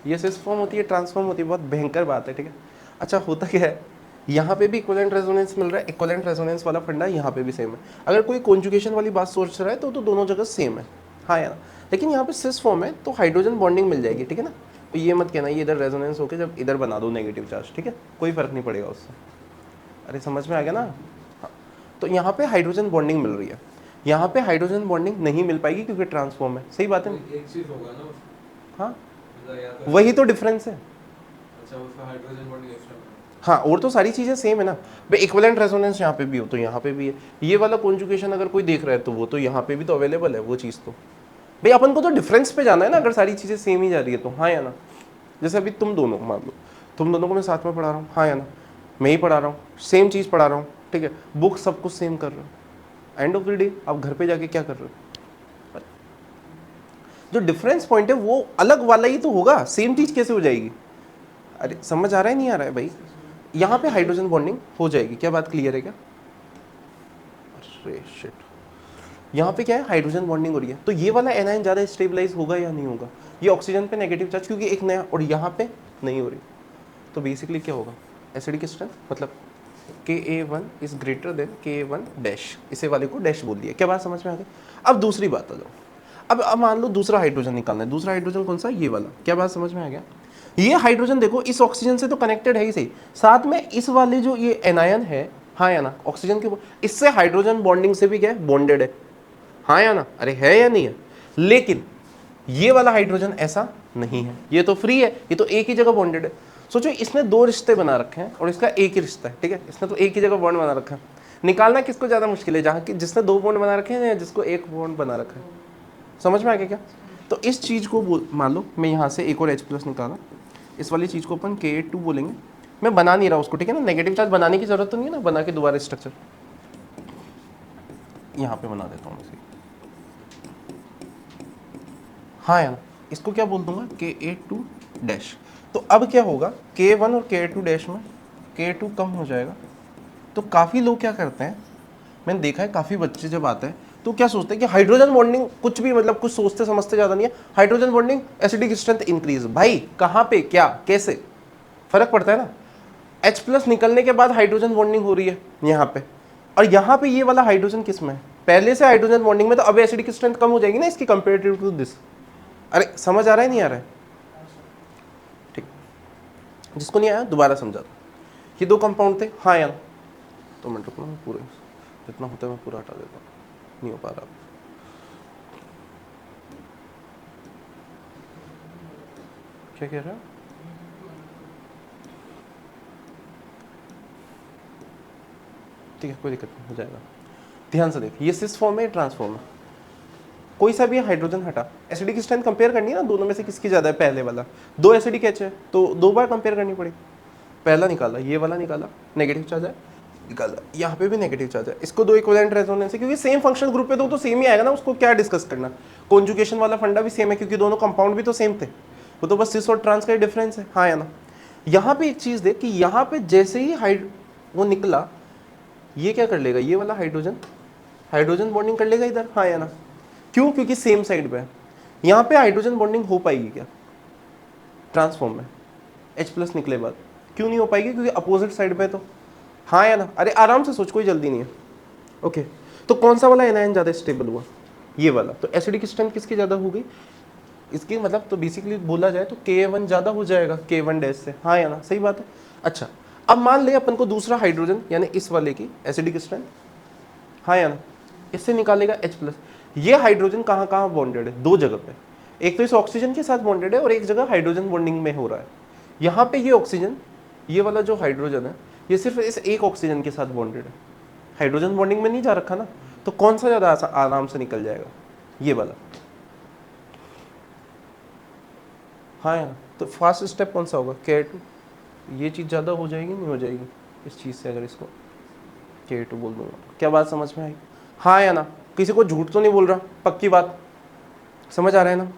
ये सिस फॉर्म होती है, ट्रांसफॉर्म होती है, बहुत भयंकर बात है, ठीक है। अच्छा, होता क्या है, यहाँ पे भी इक्विवेलेंट रेजोनेंस मिल रहा है, इक्विवेलेंट रेजोनेंस वाला फंडा यहाँ पे भी सेम है। अगर कोई कॉन्जुगेशन वाली बात सोच रहा है तो दोनों जगह सेम है, हाँ यार। लेकिन यहाँ पे सिस फॉर्म है तो हाइड्रोजन बॉन्डिंग मिल जाएगी, ठीक है ना। तो ये मत कहना ये इधर रेजोनेंस होकर जब इधर बना दो नेगेटिव चार्ज, ठीक है, कोई फर्क नहीं पड़ेगा उससे। अरे समझ में आ गया ना। हाँ, तो यहाँ पे हाइड्रोजन बॉन्डिंग मिल रही है, यहाँ पे हाइड्रोजन बॉन्डिंग नहीं मिल पाएगी क्योंकि ट्रांसफॉर्म है, सही बात है। एक चीज होगा ना, हाँ, मतलब या तो वही तो डिफरेंस है। अच्छा, उसका हाइड्रोजन बॉन्डिंग एक्स्ट्रा है। हाँ, और तो सारी चीज़ें सेम है ना भाई, इक्विवेलेंट रेजोनेंस यहाँ पे भी हो तो यहाँ पे भी है। ये वाला कॉन्जुगेशन अगर कोई देख रहा है तो वो तो यहाँ पे भी तो अवेलेबल है वो चीज़। तो भाई अपन को तो डिफरेंस पे जाना है ना, अगर सारी चीज़ें सेम ही जा रही है तो, हाँ या ना। जैसे अभी तुम दोनों मान लो, तुम दोनों को मैं साथ में पढ़ा रहा हूँ, हाँ या ना, मैं ही पढ़ा रहा हूँ, सेम चीज़ पढ़ा रहा हूँ, ठीक है, बुक सब कुछ सेम कर रहा हूँ, एंड ऑफ द डे आप घर पे जाके क्या कर रहे हो, जो डिफरेंस पॉइंट है वो अलग वाला ही तो होगा, सेम चीज़ कैसे हो जाएगी। अरे समझ आ रहा है नहीं आ रहा है भाई। यहाँ पे हाइड्रोजन बॉन्डिंग हो जाएगी, क्या बात क्लियर है क्या। अरे शिट, यहाँ पे क्या है, हाइड्रोजन बॉन्डिंग हो रही है, तो ये वाला एनायन ज़्यादा स्टेबलाइज होगा या नहीं होगा, ये ऑक्सीजन पे नेगेटिव चार्ज क्योंकि एक नया, और यहाँ पे नहीं हो रही, तो बेसिकली क्या होगा, एसिडिक स्ट्रेंथ, मतलब Ka1 is greater than Ka1 dash, इसे वाले को डैश बोल दिया, क्या बात समझ में आ गई। अब दूसरी बात आ जाओ, अब मान लो दूसरा हाइड्रोजन निकालना है, दूसरा हाइड्रोजन कौन सा, ये वाला, क्या बात समझ में आ गया। ये हाइड्रोजन देखो इस ऑक्सीजन से तो कनेक्टेड है ही सही, साथ में इस वाले जो ये एनायन है, हाँ या ना, ऑक्सीजन के इससे हाइड्रोजन बॉन्डिंग से भी क्या है, बॉन्डेड है, हाँ या ना, अरे है या नहीं है। लेकिन ये वाला हाइड्रोजन ऐसा नहीं है, ये तो फ्री है, ये तो एक ही जगह बॉन्डेड है। सोचो इसने दो रिश्ते बना रखे हैं और इसका एक ही रिश्ता है, ठीक है, इसने तो एक ही जगह बॉन्ड बना रखा है। निकालना किसको ज़्यादा मुश्किल है, जहाँ की जिसने दो बॉन्ड बना रखे हैं या जिसको एक बॉन्ड बना रखा है, समझ में आ गया क्या। तो इस चीज़ को मान लो मैं यहाँ से एक और H+ निकाला, इस वाली चीज़ को अपन Ka2 बोलेंगे, मैं बना नहीं रहा उसको, ठीक है ना, नेगेटिव चार्ज बनाने की जरूरत तो नहीं है ना, बना के दोबारा स्ट्रक्चर यहाँ पे बना देता हूँ इसे, हाँ यार, इसको क्या बोल दूंगा, Ka2 डैश। तो अब क्या होगा, K1 और Ka2 डैश में Ka2 कम हो जाएगा। तो काफ़ी लोग क्या करते हैं, मैंने देखा है काफ़ी बच्चे जब आते हैं तो क्या सोचते हैं कि हाइड्रोजन बॉन्डिंग कुछ भी, मतलब कुछ सोचते समझते ज़्यादा नहीं है, hydrogen bonding acidic strength increase, भाई कहाँ पे क्या कैसे फर्क पड़ता है ना। H+ निकलने के बाद हाइड्रोजन बॉन्डिंग हो रही है यहाँ पे, और यहाँ पे ये वाला हाइड्रोजन किस में है, पहले से हाइड्रोजन बॉन्डिंग में, तो अब एसिडिक स्ट्रेंथ कम हो जाएगी ना इसकी कंपेरेटिव टू दिस। अरे समझ आ रहा है नहीं आ रहा है, ठीक, जिसको नहीं आया दोबारा समझा दो। ये दो कंपाउंड थे, हाँ यार, तो मैं रुकना, पूरे जितना होता है मैं पूरा हटा देता हूँ, नहीं हो पा रहा। क्या कह रहा है, ठीक है कोई दिक्कत नहीं, हो जाएगा। ध्यान से देख, ये सिस फॉर्म है, ट्रांसफॉर्म है, कोई सा भी हाइड्रोजन हटा, एसिडिक स्ट्रेंथ कंपेयर करनी है ना, दोनों में से किसकी ज़्यादा है, पहले वाला, दो एसिडिक H है तो दो बार कंपेयर करनी पड़ेगी। पहला निकाला, ये वाला निकाला, नेगेटिव चार्ज है, निकाला, यहाँ पे भी नेगेटिव चार्ज है, इसको दो इक्विवेलेंट रेजोनेंस है क्योंकि सेम फंक्शनल ग्रुप पे तो सेम ही आएगा ना, उसको क्या डिस्कस करना। कॉन्जुगेशन वाला फंडा भी सेम है क्योंकि दोनों कंपाउंड भी तो सेम थे, वो तो बस सिस और ट्रांस का डिफरेंस है, हाँ या ना। यहाँ पे एक चीज़ देख कि यहाँ पे जैसे ही वो निकला, ये क्या कर लेगा, ये वाला हाइड्रोजन बॉन्डिंग कर लेगा इधर, हाँ या ना। क्यों, क्योंकि सेम साइड पे है। यहाँ पे हाइड्रोजन बॉन्डिंग हो पाएगी क्या, ट्रांसफॉर्म में H+ निकले बाद, क्यों नहीं हो पाएगी, क्योंकि अपोजिट साइड पे, तो हाँ या ना। अरे आराम से सोच, कोई जल्दी नहीं है। ओके, तो कौन सा वाला एनायन ज़्यादा स्टेबल हुआ, ये वाला, तो एसिडिक स्ट्रेंथ किसकी ज़्यादा हो गई, इसकी मतलब तो बेसिकली बोला जाए तो Ka1 ज़्यादा हो जाएगा K1 डैश से, हाँ या ना, सही बात है। अच्छा अब मान ले अपन को दूसरा हाइड्रोजन यानी इस वाले की एसिडिक स्ट्रेंथ, हाँ या ना, इससे निकालेगा H+। ये हाइड्रोजन कहाँ कहाँ बॉन्डेड है, दो जगह पे, एक तो इस ऑक्सीजन के साथ बॉन्डेड है और एक जगह हाइड्रोजन बॉन्डिंग में हो रहा है। यहाँ पे ये ऑक्सीजन, ये वाला जो हाइड्रोजन है ये सिर्फ इस एक ऑक्सीजन के साथ बॉन्डेड है, हाइड्रोजन बॉन्डिंग में नहीं जा रखा ना, तो कौन सा ज़्यादा आराम से निकल जाएगा, ये वाला, हाँ यार। तो फास्ट स्टेप कौन सा होगा, Ka2। ये चीज़ ज़्यादा हो जाएगी नहीं हो जाएगी इस चीज़ से, अगर इसको Ka2 बोल दूंगा, क्या बात समझ में आई, हाँ या ना, किसी को झूठ तो नहीं बोल रहा, पक्की बात, समझ आ रहा है ना,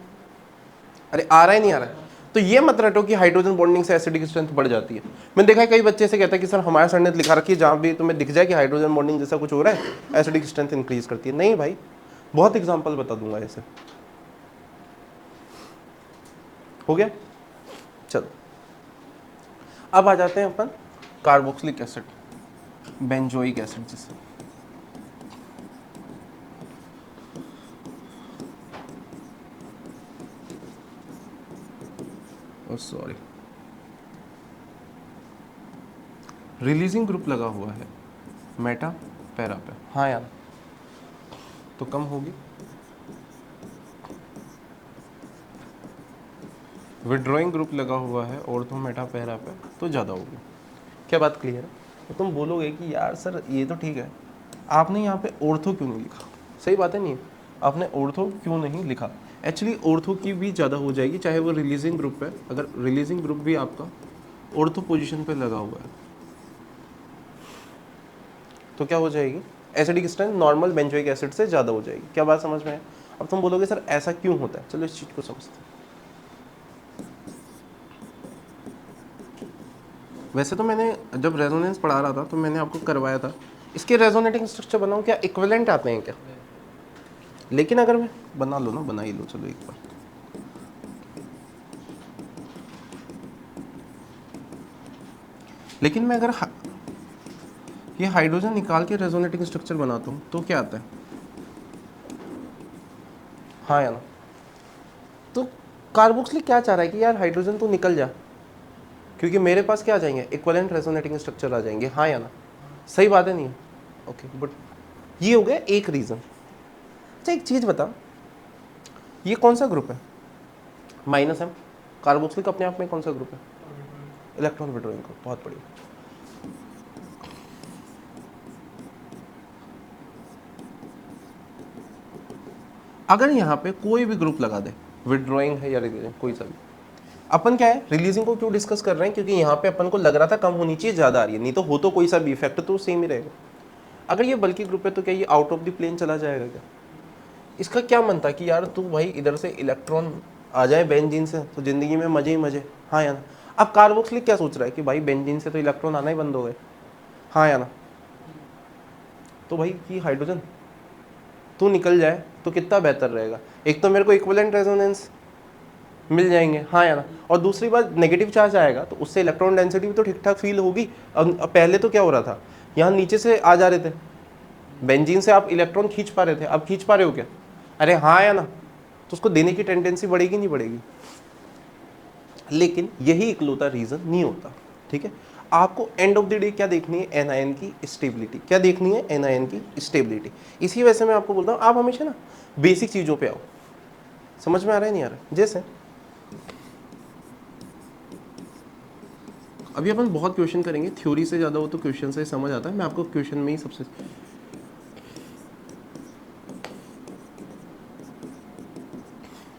अरे आ रहा है नहीं आ रहा है। तो ये मत रटो कि हाइड्रोजन बॉन्डिंग से एसिडिक स्ट्रेंथ बढ़ जाती है। मैंने देखा है कई बच्चे से कहता है कि सर हमारे सर ने लिखा रखी है जहाँ भी तुम्हें दिख जाए कि हाइड्रोजन बॉन्डिंग जैसा कुछ हो रहा है एसिडिक स्ट्रेंथ इंक्रीज करती है। नहीं भाई, बहुत एग्जाम्पल बता दूंगा ऐसे। हो गया, चलो अब आ जाते हैं अपन कार्बोक्सिलिक एसिड, बेंजोइक एसिड जिसे, सॉरी रिलीजिंग ग्रुप लगा हुआ है मेटा पैरा पे, हाँ यार, तो कम होगी, विड्रॉइंग ग्रुप लगा हुआ है ऑर्थो मेटा पैरा पे तो ज़्यादा होगी। क्या बात क्लियर है। तो तुम बोलोगे कि यार सर ये तो ठीक है, आपने यहाँ पे ऑर्थो क्यों नहीं लिखा, सही बात है, नहीं आपने ऑर्थो क्यों नहीं लिखा, एक्चुअली ऑर्थो की भी ज़्यादा हो जाएगी चाहे वो रिलीजिंग ग्रुप है, अगर रिलीजिंग ग्रुप भी आपका ऑर्थो पोजीशन पे लगा हुआ है तो क्या हो जाएगी, acidic strength normal benzoic acid से ज़्यादा हो जाएगी। क्या बात समझ में है। अब तुम बोलोगे सर ऐसा क्यों होता है, चलो इस चीज़ को समझते हैं। वैसे तो मैंने जब रेजोनेंस पढ़ा रहा था तो मैंने आपको करवाया था, इसके रेजोनेटिंग स्ट्रक्चर बनाऊँ क्या, इक्विवेलेंट आते हैं क्या, लेकिन अगर मैं बना लो ना, बना ही लो चलो एक बार, लेकिन मैं अगर ये हाइड्रोजन निकाल के रेजोनेटिंग स्ट्रक्चर बनाता हूँ तो क्या आता है, हाँ या ना। तो कार्बोक्सिलिक क्या चाह रहा है कि यार हाइड्रोजन तो निकल जा, क्योंकि मेरे पास क्या आ जाएंगे, इक्विवेलेंट रेजोनेटिंग स्ट्रक्चर आ जाएंगे, हाँ या ना, सही बात है नहीं है, ओके। बट ये हो गया एक रीज़न। अच्छा एक चीज़ बता, ये कौन सा ग्रुप है, -M, कार्बोक्सिलिक अपने आप में कौन सा ग्रुप है, इलेक्ट्रॉन विड्रॉइंग ग्रुप, बहुत बढ़िया। अगर यहाँ पे कोई भी ग्रुप लगा दे, विड्रॉइंग है या रिलीजिंग कोई सा भी, अपन क्या है रिलीजिंग को क्यों डिस्कस कर रहे हैं, क्योंकि यहाँ पे अपन को लग रहा था कम होनी चाहिए, ज़्यादा आ रही है, नहीं तो हो तो कोई सा भी इफेक्ट तो सेम ही रहेगा। अगर ये बल्कि ग्रुप है तो क्या ये आउट ऑफ द प्लेन चला जाएगा क्या, इसका क्या मन था कि यार तू भाई इधर से इलेक्ट्रॉन आ जाए बेंजीन से तो ज़िंदगी में मज़े ही मज़े, हाँ या ना। अब कार्बोक्सिलिक क्या सोच रहा है कि भाई बेंजीन से तो इलेक्ट्रॉन आना ही बंद हो गए, हाँ या ना, तो भाई कि हाइड्रोजन तू निकल जाए तो कितना बेहतर रहेगा, एक तो मेरे को इक्विवेलेंट रेजोनेंस मिल जाएंगे, हाँ या ना, और दूसरी बात नेगेटिव चार्ज आएगा तो उससे इलेक्ट्रॉन डेंसिटी भी तो ठीक ठाक फील होगी। अब पहले तो क्या हो रहा था, यहाँ नीचे से आ जा रहे थे बेंजीन से, आप इलेक्ट्रॉन खींच पा रहे थे, अब खींच पा रहे हो क्या, अरे हाँ या ना, तो उसको देने की टेंडेंसी बढ़ेगी नहीं बढ़ेगी, लेकिन यही इकलौता रीज़न नहीं होता, ठीक है। आपको एंड ऑफ द डे क्या देखनी है, एनआईएन की स्टेबिलिटी, क्या देखनी है, एनआईएन की स्टेबिलिटी। इसी वजह से मैं आपको बोलता हूँ आप हमेशा ना बेसिक चीज़ों पे आओ, समझ में आ रहा है नहीं आ रहा है। जैसे अभी अपन बहुत क्वेश्चन करेंगे, थ्योरी से ज़्यादा हो तो क्वेश्चन से समझ आता है, मैं आपको क्वेश्चन में ही सबसे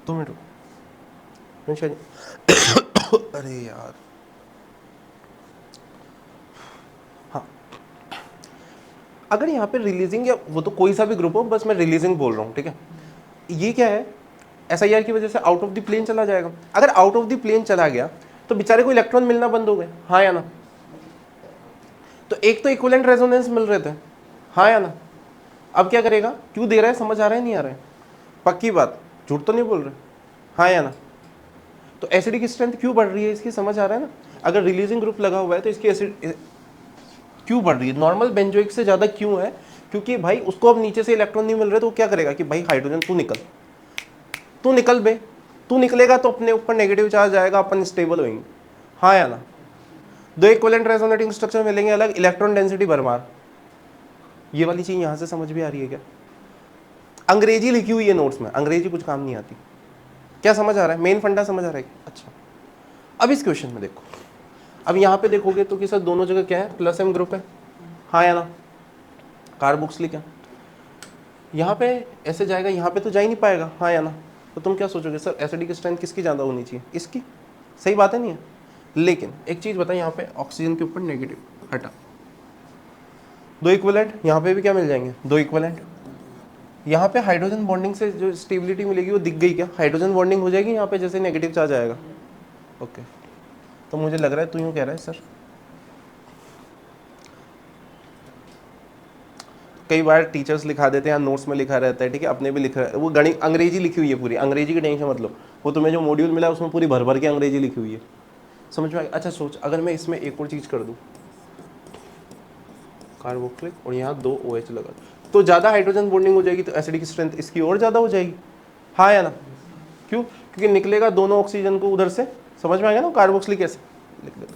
दो मिनट अरे यार हाँ, अगर यहाँ पे रिलीजिंग या वो तो कोई सा भी ग्रुप हो, बस मैं रिलीजिंग बोल रहा हूँ, ठीक है। ये क्या है, SIR की वजह से आउट ऑफ द प्लेन चला जाएगा, अगर आउट ऑफ द प्लेन चला गया तो बेचारे को इलेक्ट्रॉन मिलना बंद हो गए, हाँ या ना। तो एक तो इक्विवेलेंट रेजोनेंस मिल रहे थे, हाँ या ना, अब क्या करेगा, क्यों दे रहा है, समझ आ रहा है नहीं आ रहा है, पक्की बात, झूठ तो नहीं बोल रहे, हाँ या ना। तो एसिडिक स्ट्रेंथ क्यों बढ़ रही है इसकी, समझ आ रहा है ना। अगर रिलीजिंग ग्रुप लगा हुआ है तो इसकी एसिड क्यों बढ़ रही है, नॉर्मल बेंजोइक से ज़्यादा क्यों है, क्योंकि भाई उसको अब नीचे से इलेक्ट्रॉन नहीं मिल रहे तो क्या करेगा कि भाई हाइड्रोजन तू निकल बे, तू निकलेगा तो अपने ऊपर नेगेटिव चार्ज आएगा, अपन स्टेबल होंगे, हाँ या ना। दो इक्विवेलेंट रेजोनेटिंग स्ट्रक्चर मिलेंगे अलग, इलेक्ट्रॉन डेंसिटी भरमार। ये वाली चीज यहां से समझ भी आ रही है क्या? अंग्रेजी लिखी हुई है नोट्स में, अंग्रेजी कुछ काम नहीं आती। क्या समझ आ रहा है? मेन फंडा समझ आ रहा है? अच्छा, अब इस क्वेश्चन में देखो, अब यहाँ पे देखोगे तो कि सर दोनों जगह क्या है, प्लस एम ग्रुप है, हाँ या ना। कार्बोक्सिलिक है, यहाँ पे ऐसे जाएगा, यहाँ पे तो जा ही नहीं पाएगा, हाँ या ना। तो तुम क्या सोचोगे, सर एसिडिक स्ट्रेंथ किसकी ज़्यादा होनी चाहिए, इसकी। सही बात है, नहीं है? लेकिन एक चीज़ बता, यहाँ पे ऑक्सीजन के ऊपर नेगेटिव हटा, दो इक्विवेलेंट, यहाँ पे भी क्या मिल जाएंगे, दो इक्विवेलेंट। यहाँ पे हाइड्रोजन बॉन्डिंग से जो स्टेबिलिटी मिलेगी वो दिख गई क्या, हाइड्रोजन बॉन्डिंग हो जाएगी यहाँ पे जैसे नेगेटिव चार्ज आएगा। ओके, तो मुझे लग रहा है तू यूँ कह रहा है सर, कई बार टीचर्स लिखा देते हैं, नोट्स में लिखा रहता है, ठीक है, अपने भी लिखा है, वो गणित अंग्रेजी लिखी हुई है पूरी, अंग्रेजी की टेंशन मत लो, वो तुम्हें जो मॉड्यूल मिला है उसमें पूरी भर भर के अंग्रेजी लिखी हुई है, समझ में आ गया? अच्छा सोच, अगर मैं इसमें एक और चीज़ कर दूँ, कार्बोक्सिलिक और यहाँ दो OH लगा, तो ज़्यादा हाइड्रोजन बॉन्डिंग हो जाएगी, तो एसिडिक स्ट्रेंथ इसकी और ज़्यादा हो जाएगी, हाँ या ना। क्यों? क्योंकि निकलेगा दोनों ऑक्सीजन को उधर से, समझ में आ गया ना, कार्बोक्सिलिक कैसे लिख देता।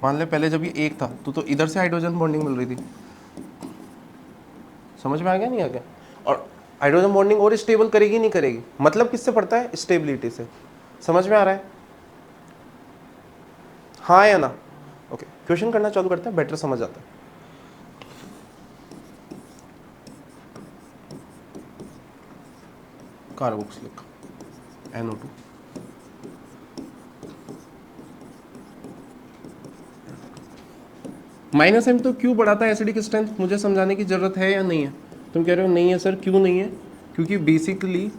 मान ले पहले जब ये एक था तो इधर से हाइड्रोजन बॉन्डिंग मिल रही थी, समझ में आ गया नहीं आ गया? और हाइड्रोजन बॉन्डिंग और स्टेबल करेगी नहीं करेगी, मतलब किससे पड़ता है, स्टेबिलिटी से। समझ में आ रहा है, हाँ या ना? ओके, क्वेश्चन करना चालू करते हैं, बेटर समझ आता है। कार्बोक्सिलिक NO2, -m तो क्यों बढ़ाता है एसिडिक स्ट्रेंथ, मुझे समझाने की जरूरत है या नहीं है? तुम कह रहे हो नहीं है सर, क्यों नहीं है? क्योंकि बेसिकली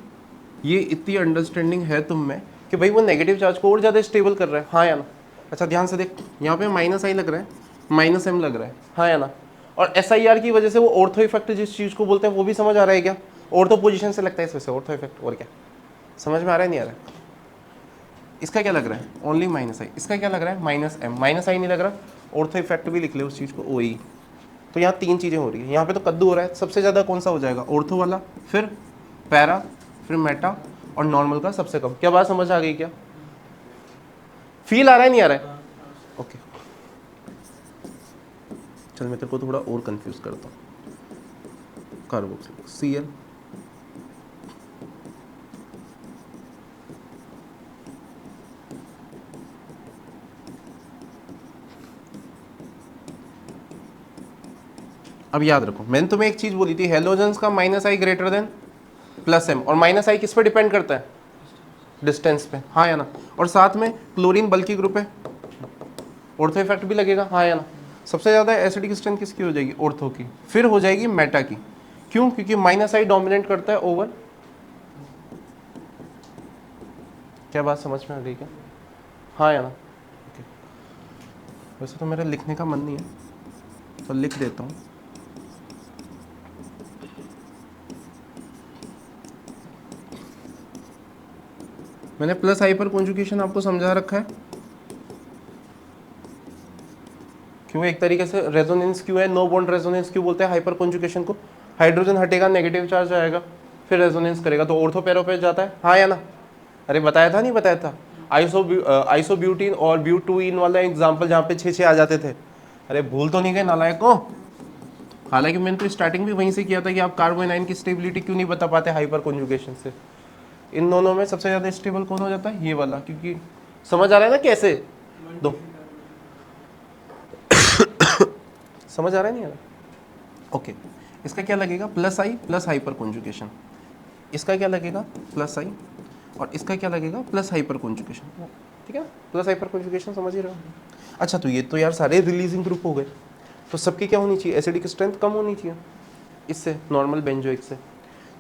ये इतनी अंडरस्टैंडिंग है तुम में कि भाई वो नेगेटिव चार्ज को और ज़्यादा स्टेबल कर रहा है, हाँ या ना। अच्छा ध्यान से देख, यहाँ पे -I लग रहा है, -m लग रहा है, हाँ या ना। और SIR की वजह से वो ऑर्थो इफेक्ट जिस चीज़ को बोलते हैं वो भी समझ आ रहा है क्या? ऑर्थो पोजीशन से लगता है इस वजह से ऑर्थो इफेक्ट, और क्या समझ में आ रहा है नहीं आ रहा है? इसका क्या लग रहा है, ओनली -I। इसका क्या लग रहा है, -m, -I नहीं लग रहा, ऑर्थो इफेक्ट भी लिख ले उस चीज़ को, OE। तो यहाँ तीन चीज़ें हो रही है, यहाँ पे तो कद्दू हो रहा है, सबसे ज़्यादा कौन सा हो जाएगा, ऑर्थो वाला, फिर पैरा, फिर मेटा, और नॉर्मल का सबसे कम। क्या बात समझ आ गई क्या? फील आ रहा है नहीं आ रहा है? ओके, चल मैं तेरे को थोड़ा और कंफ्यूज करता हूँ। कार्बोक्सिलिक Cl, अब याद रखो, मैंने तुम्हें एक चीज बोली थी, हेलोजेंस का -I ग्रेटर देन +m, और -I किस पे डिपेंड करता है, डिस्टेंस पे, हाँ या ना। और साथ में क्लोरीन बल्कि ग्रुप है, ऑर्थो इफेक्ट भी लगेगा, हाँ या ना। सबसे ज़्यादा एसिडिक स्ट्रेंथ किसकी हो जाएगी, ऑर्थो की, फिर हो जाएगी मेटा की। क्यों? क्योंकि -I डोमिनेट करता है ओवर, क्या बात समझ में आ गई क्या, हाँ या ना? ओके, वैसे तो मेरा लिखने का मन नहीं है तो लिख देता हूँ। मैंने +I पर कॉन्जुगेशन आपको समझा रखा है, क्यों एक तरीके से रेजोनेंस क्यों है, नो बॉन्ड रेजोनेंस क्यों बोलते हैं हाइपर कॉन्जुगेशन को। हाइड्रोजन हटेगा, नेगेटिव चार्ज आएगा, फिर रेजोनेंस करेगा तो ऑर्थो पैरो पे जाता है, हाँ या ना। अरे बताया था नहीं बताया था, आइसोब्यूटीन और ब्यूटुइन वाला एग्जाम्पल जहाँ पे 6 आ जाते थे। अरे भूल तो नहीं गए नालायक को? हालांकि मैंने तो स्टार्टिंग भी वहीं से किया था कि आप कार्बोनाइन की स्टेबिलिटी क्यों नहीं बता पाते हाइपर कॉन्जुगेशन से। इन दोनों में सबसे ज़्यादा स्टेबल कौन हो जाता है, ये वाला, क्योंकि समझ आ रहा है ना कैसे दो समझ आ रहा है नहीं आ रहा? ओके, इसका क्या लगेगा, +I प्लस हाइपर कॉन्जुगेशन, इसका क्या लगेगा +I, और इसका क्या लगेगा प्लस हाइपर कॉन्जुगेशन, ठीक है, प्लस हाइपर कॉन्जुगेशन, समझ ही रहे हो? अच्छा, तो ये तो यार सारे रिलीजिंग ग्रुप हो गए, तो सबकी क्या होनी चाहिए, एसिडिक स्ट्रेंथ कम होनी चाहिए इससे, नॉर्मल बेंजोइक से।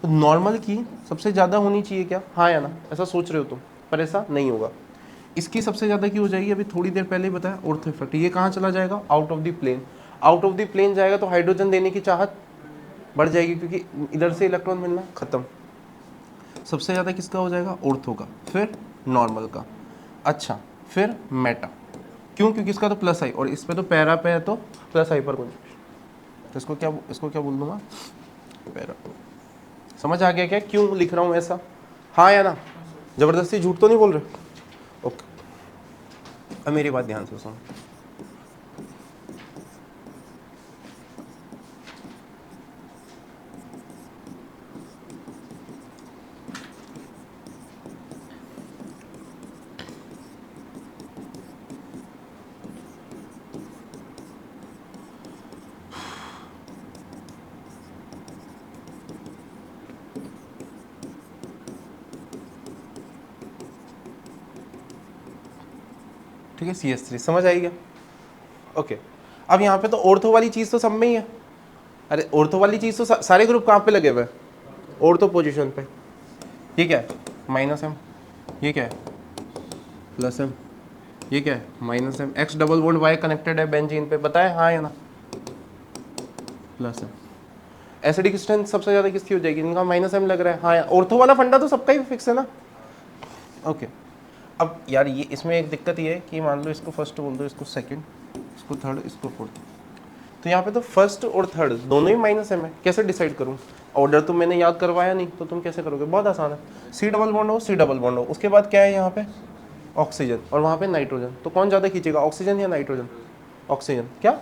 तो नॉर्मल की सबसे ज़्यादा होनी चाहिए क्या, हाँ या ना, ऐसा सोच रहे हो तुम, पर ऐसा नहीं होगा। इसकी सबसे ज़्यादा की हो जाएगी, अभी थोड़ी देर पहले ही बताया, ऑर्थो इफेक्ट। ये कहाँ चला जाएगा, out of the plane. Out of the plane जाएगा तो हाइड्रोजन देने की चाहत बढ़ जाएगी, क्योंकि इधर से इलेक्ट्रॉन मिलना खत्म। सबसे ज़्यादा किसका हो जाएगा, ऑर्थो का, फिर नॉर्मल का, अच्छा फिर मेटा। क्यों? क्योंकि इसका तो +I और इस पे तो पैरा पे है, तो +I पर कॉन्जुगेशन। तो इसको क्या बोल दूंगा, पैरा। समझ आ गया क्या क्यों लिख रहा हूँ ऐसा? हाँ या ना? जबरदस्ती झूठ तो नहीं बोल रहे? ओके, अब मेरी बात ध्यान से सुनो। ठीक है, CH3 समझ आई क्या? ओके, अब यहाँ पे तो ऑर्थो वाली चीज़ तो सब में ही है। अरे ऑर्थो वाली चीज़ तो सारे ग्रुप कहाँ पे लगे हुए हैं? ऑर्थो पोजीशन पे। ये क्या है? -m। ये क्या है? +m। ये क्या है? -m। X double bond Y connected है बेंजीन पे, बताए हाँ या ना? +m। एसिडिक स्ट्रेंथ सबसे ज़्यादा किसकी हो जाएगी? इनका -m लग रहा है। हाँ या? ऑर्थो वाला फंडा तो सबका ही फिक्स है ना? ओके, अब यार ये इसमें एक दिक्कत ये है कि मान लो इसको फर्स्ट बोल दो, इसको सेकंड, इसको थर्ड, इसको फोर्थ, तो यहाँ पे तो फर्स्ट और थर्ड दोनों ही -m है। कैसे डिसाइड करूँ? ऑर्डर तो मैंने याद करवाया नहीं, तो तुम कैसे करोगे? बहुत आसान है। C डबल बॉन्ड हो, C डबल बॉन्ड हो, उसके बाद क्या है यहाँ पे? ऑक्सीजन, और वहाँ पे नाइट्रोजन। तो कौन ज़्यादा खींचेगा, ऑक्सीजन या नाइट्रोजन? ऑक्सीजन। क्या?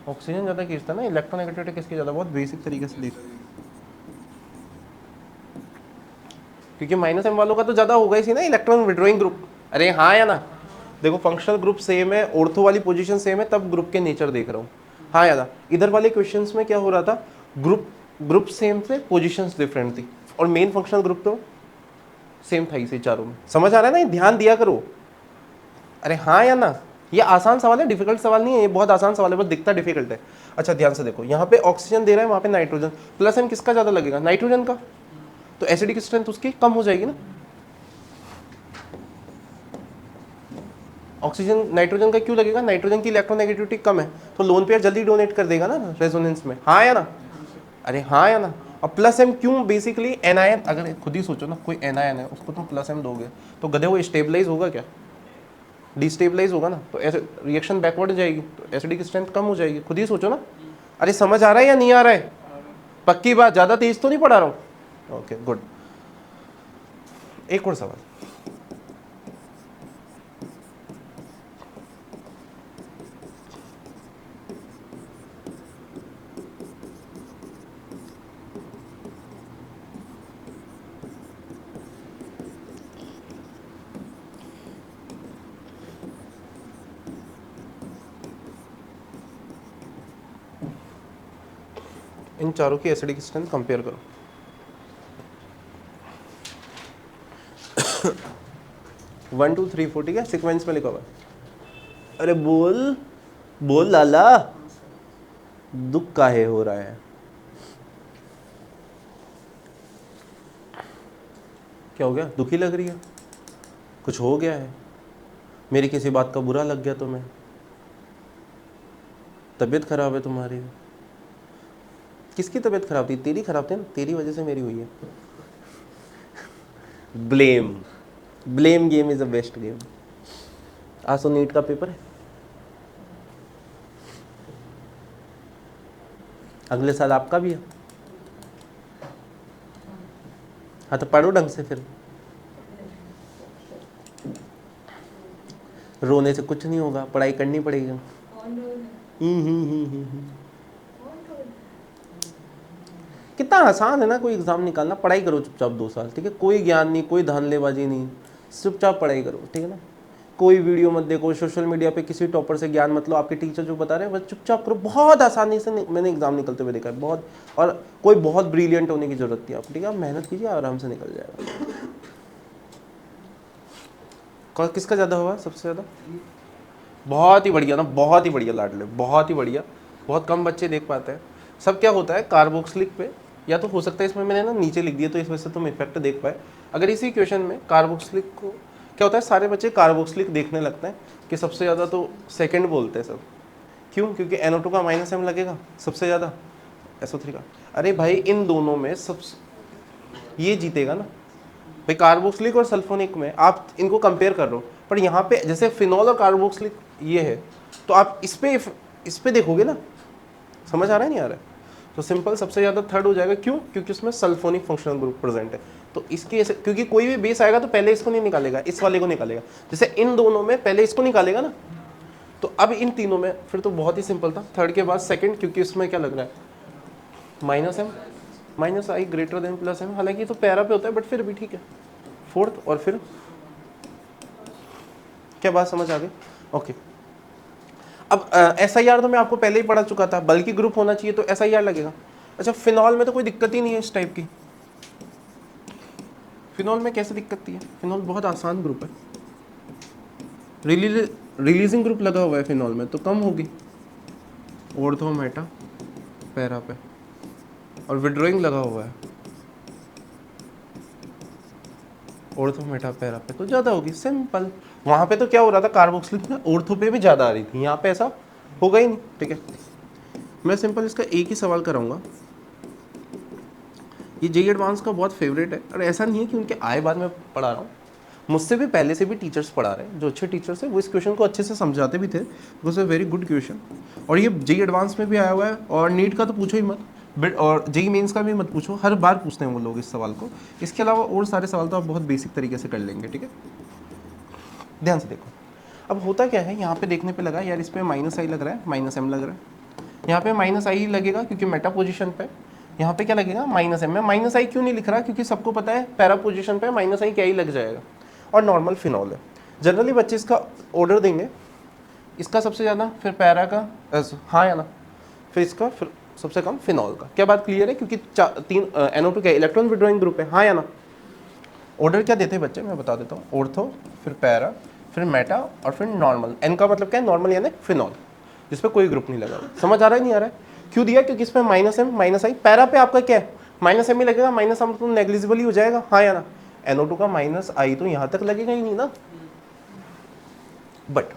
ऑक्सीजन ज़्यादा खींचता है ना। इलेक्ट्रोनेगेटिविटी किसकी ज़्यादा? बहुत बेसिक तरीके से देख, क्योंकि -m वालों का तो ज़्यादा होगा ही ना इलेक्ट्रॉन विड्रॉइंग ग्रुप। अरे हाँ या ना? देखो फंक्शनल ग्रुप सेम है, ऑर्थो वाली पोजीशन सेम है, तब ग्रुप के नेचर देख रहा हूँ। हाँ या ना? इधर वाले क्वेश्चंस में क्या हो रहा था? ग्रुप सेम थे, पोजीशंस डिफरेंट थी, और मेन फंक्शनल ग्रुप तो सेम था इसे चारों में। समझ आ रहा है ना? ये ध्यान दिया करो। अरे हाँ या ना? ये आसान सवाल है, डिफिकल्ट सवाल नहीं है, ये बहुत आसान सवाल है, बस दिखता डिफिकल्ट है। अच्छा ध्यान से देखो, यहाँ पे ऑक्सीजन दे रहा है, वहाँ पे नाइट्रोजन, +m किसका ज़्यादा लगेगा? नाइट्रोजन का। तो एसिडिक स्ट्रेंथ उसकी कम हो जाएगी ना। ऑक्सीजन नाइट्रोजन का क्यों लगेगा? नाइट्रोजन की इलेक्ट्रोनेगेटिविटी कम है, तो लोन पेयर जल्दी डोनेट कर देगा ना रेजोनेंस में। हाँ या ना? अरे हाँ या ना? और +m क्यों? बेसिकली एनायन, अगर खुद ही सोचो ना, कोई एनायन है उसको तुम +m दोगे तो गधे वो स्टेबलाइज होगा क्या? डिस्टेबलाइज होगा ना, तो ऐसे रिएक्शन बैकवर्ड जाएगी, तो एसिडिक स्ट्रेंथ कम हो जाएगी। खुद ही सोचो ना। अरे समझ आ रहा है या नहीं आ रहा है? पक्की बात, ज़्यादा तेज तो नहीं पढ़ा रहा हूँ? Okay good. एक और सवाल, इन चारों की एसिडिक स्ट्रेंथ कंपेयर करो। 1 2 3 4, ठीक है, सीक्वेंस में लिखा हुआ है। अरे बोल बोल लाला, दुख काहे हो रहा है? क्या हो गया? दुखी लग रही है? कुछ हो गया है? मेरी किसी बात का बुरा लग गया तुम्हें? तबीयत खराब है तुम्हारी? किसकी तबीयत खराब थी? तेरी खराब थी ना, तेरी वजह से मेरी हुई है। Blame game is the best game. आज तो नीट का पेपर है, अगले साल आपका भी है। हाँ तो पढ़ो ढंग से, फिर रोने से कुछ नहीं होगा, पढ़ाई करनी पड़ेगी। कितना आसान है ना कोई एग्जाम निकालना। पढ़ाई करो चुपचाप 2 साल, ठीक है? कोई ज्ञान नहीं, कोई धांधलेबाजी नहीं, चुपचाप पढ़ाई करो, ठीक है ना? कोई वीडियो मत देखो, सोशल मीडिया पे किसी टॉपर से ज्ञान मत लो। आपके टीचर जो बता रहे हैं बस चुपचाप करो। बहुत आसानी से मैंने एग्जाम निकलते हुए देखा है, बहुत। और कोई बहुत ब्रिलियंट होने की जरूरत नहीं है आपको, ठीक है? आप मेहनत कीजिए, आराम से निकल जाएगा। किसका ज़्यादा हुआ सबसे ज़्यादा? बहुत ही बढ़िया ना, बहुत ही बढ़िया लाडले, बहुत ही बढ़िया। बहुत कम बच्चे देख पाते हैं। सब क्या होता है, कार्बोक्सिलिक पे, या तो हो सकता है इसमें मैंने ना नीचे लिख दिया तो इस वजह से तुम इफेक्ट देख पाए। अगर इसी क्वेश्चन में कार्बोक्सिलिक को क्या होता है, सारे बच्चे कार्बोक्सिलिक देखने लगते हैं कि सबसे ज़्यादा तो सेकंड बोलते हैं सब। क्यों? क्योंकि NO2 का -m लगेगा सबसे ज़्यादा, SO3 का। अरे भाई इन दोनों में सब ये जीतेगा ना भाई। कार्बोक्सिलिक और सल्फोनिक में आप इनको कंपेयर कर रहे हो, पर यहाँ पे जैसे फिनॉल और कार्बोक्सिलिक ये है, तो आप इस पे देखोगे ना। समझ आ रहा है नहीं आ रहा है? तो सिंपल सबसे ज़्यादा थर्ड हो जाएगा, क्यों? क्योंकि उसमें सल्फोनिक फंक्शनल ग्रुप प्रेजेंट है। तो इसके क्योंकि कोई भी बेस आएगा तो पहले इसको नहीं निकालेगा, इस वाले को निकालेगा। जैसे इन दोनों में पहले इसको निकालेगा ना, तो अब इन तीनों में फिर तो बहुत ही सिंपल था, थर्ड के बाद सेकंड, क्योंकि इसमें क्या लग रहा है माइनस एम माइनस आई ग्रेटर देन प्लस एम, हालांकि ये तो पैरा पे होता है बट फिर भी ठीक है। फोर्थ और फिर क्या बात समझ आ गई? ओके। अब SIR तो मैं आपको पहले ही पढ़ा चुका था, बल्कि ग्रुप होना चाहिए तो SIR लगेगा। अच्छा, फिनॉल में तो कोई दिक्कत ही नहीं है इस टाइप की। फिनॉल में कैसे दिक्कत थी? फिनॉल बहुत आसान ग्रुप है, रिलीजिंग ग्रुप लगा हुआ है फिनॉल में, तो कम होगी ऑर्थो मेटा पैरा पे, और विड्रॉइंग लगा हुआ है ऑर्थो मेटा पैरा पे, तो ज़्यादा होगी। सिंपल। वहाँ पे तो क्या हो रहा था, कार्बोक्सिलिक में ऑर्थो पे भी ज़्यादा आ रही थी, यहाँ पे ऐसा होगा ही नहीं। ठीक है, मैं सिंपल इसका एक ही सवाल कराऊंगा। ये JEE एडवांस का बहुत फेवरेट है, और ऐसा नहीं है कि उनके आए बाद में पढ़ा रहा हूँ, मुझसे भी पहले से भी टीचर्स पढ़ा रहे हैं, जो अच्छे टीचर्स हैं वो इस क्वेश्चन को अच्छे से समझाते भी थे, because a very good question. और ये JEE एडवांस में भी आया हुआ है, और नीट का तो पूछो ही मत, और JEE मेंस का भी मत पूछो, हर बार पूछते हैं वो लोग इस सवाल को। इसके अलावा और सारे सवाल तो आप बहुत बेसिक तरीके से कर लेंगे। ठीक है, ध्यान से देखो। अब होता क्या है, यहाँ पे देखने पे लगा यार इस पर माइनस आई लग रहा है, माइनस एम लग रहा है, यहाँ पे माइनस आई ही लगेगा क्योंकि मेटा पोजीशन पे। यहाँ पे क्या लगेगा, माइनस एम। मैं माइनस आई क्यों नहीं लिख रहा, क्योंकि सबको पता है पैरा पोजीशन पे माइनस आई क्या ही लग जाएगा, और नॉर्मल फिनॉल है। जनरली बच्चे इसका ऑर्डर देंगे, इसका सबसे ज़्यादा, फिर पैरा का, हाँ या ना, फिर इसका, फिर सबसे कम फिनॉल का। क्या बात क्लियर है? क्योंकि तीन NO2 क्या इलेक्ट्रॉन विड्रॉइंग ग्रुप है, हाँ या ना। ऑर्डर क्या देते हैं बच्चे, मैं बता देता हूँ, ऑर्थो, फिर पैरा, फिर मेटा, और फिर नॉर्मल। एन का मतलब क्या है, नॉर्मल यानी फिनॉल, जिस पे कोई ग्रुप नहीं लगा। समझ आ रहा है नहीं आ रहा है? क्यों दिया? क्योंकि इसमें माइनस एम माइनस आई, पैरा पे आपका क्या है, माइनस एम ही लगेगा, माइनस एम तो नेग्लिजिबल ही हो जाएगा, हाँ या ना। NO2 का माइनस आई तो यहाँ तक लगेगा ही नहीं ना। बट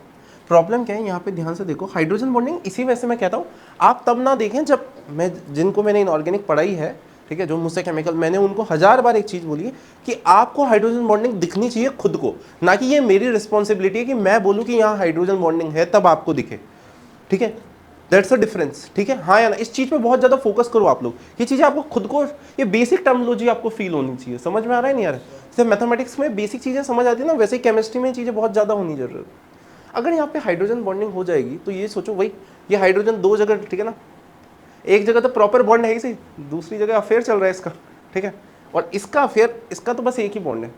प्रॉब्लम क्या है, यहाँ पे ध्यान से देखो, हाइड्रोजन बॉन्डिंग इसी वजह से मैं कहता हूँ आप तब ना देखें जब मैं, जिनको मैंने इनऑर्गेनिक पढ़ाई है, ठीक है, जो मुझसे केमिकल, मैंने उनको 1000 बार एक चीज़ बोली है कि आपको हाइड्रोजन बॉन्डिंग दिखनी चाहिए खुद को, ना कि ये मेरी रिस्पॉन्सिबिलिटी है कि मैं बोलूँ कि यहाँ हाइड्रोजन बॉन्डिंग है तब आपको दिखे। ठीक है, दैट्स अ डिफरेंस। ठीक है, हाँ या ना, इस चीज़ पे बहुत ज़्यादा फोकस करो आप लोग। ये चीज़ें आपको खुद को, ये बेसिक टर्मिनोलॉजी आपको फील होनी चाहिए। समझ में आ रहा है नहीं आ रहा है? जैसे मैथमेटिक्स में बेसिक चीज़ें समझ आती है ना, वैसे ही केमिस्ट्री में चीज़ें बहुत ज़्यादा होनी जरूरत है। अगर यहाँ पे हाइड्रोजन बॉन्डिंग हो जाएगी तो ये सोचो भाई, ये हाइड्रोजन दो जगह, ठीक है ना, एक जगह तो प्रॉपर बॉन्ड है ही सही, दूसरी जगह अफेयर चल रहा है इसका। ठीक है, और इसका अफेयर, इसका तो बस एक ही बॉन्ड है,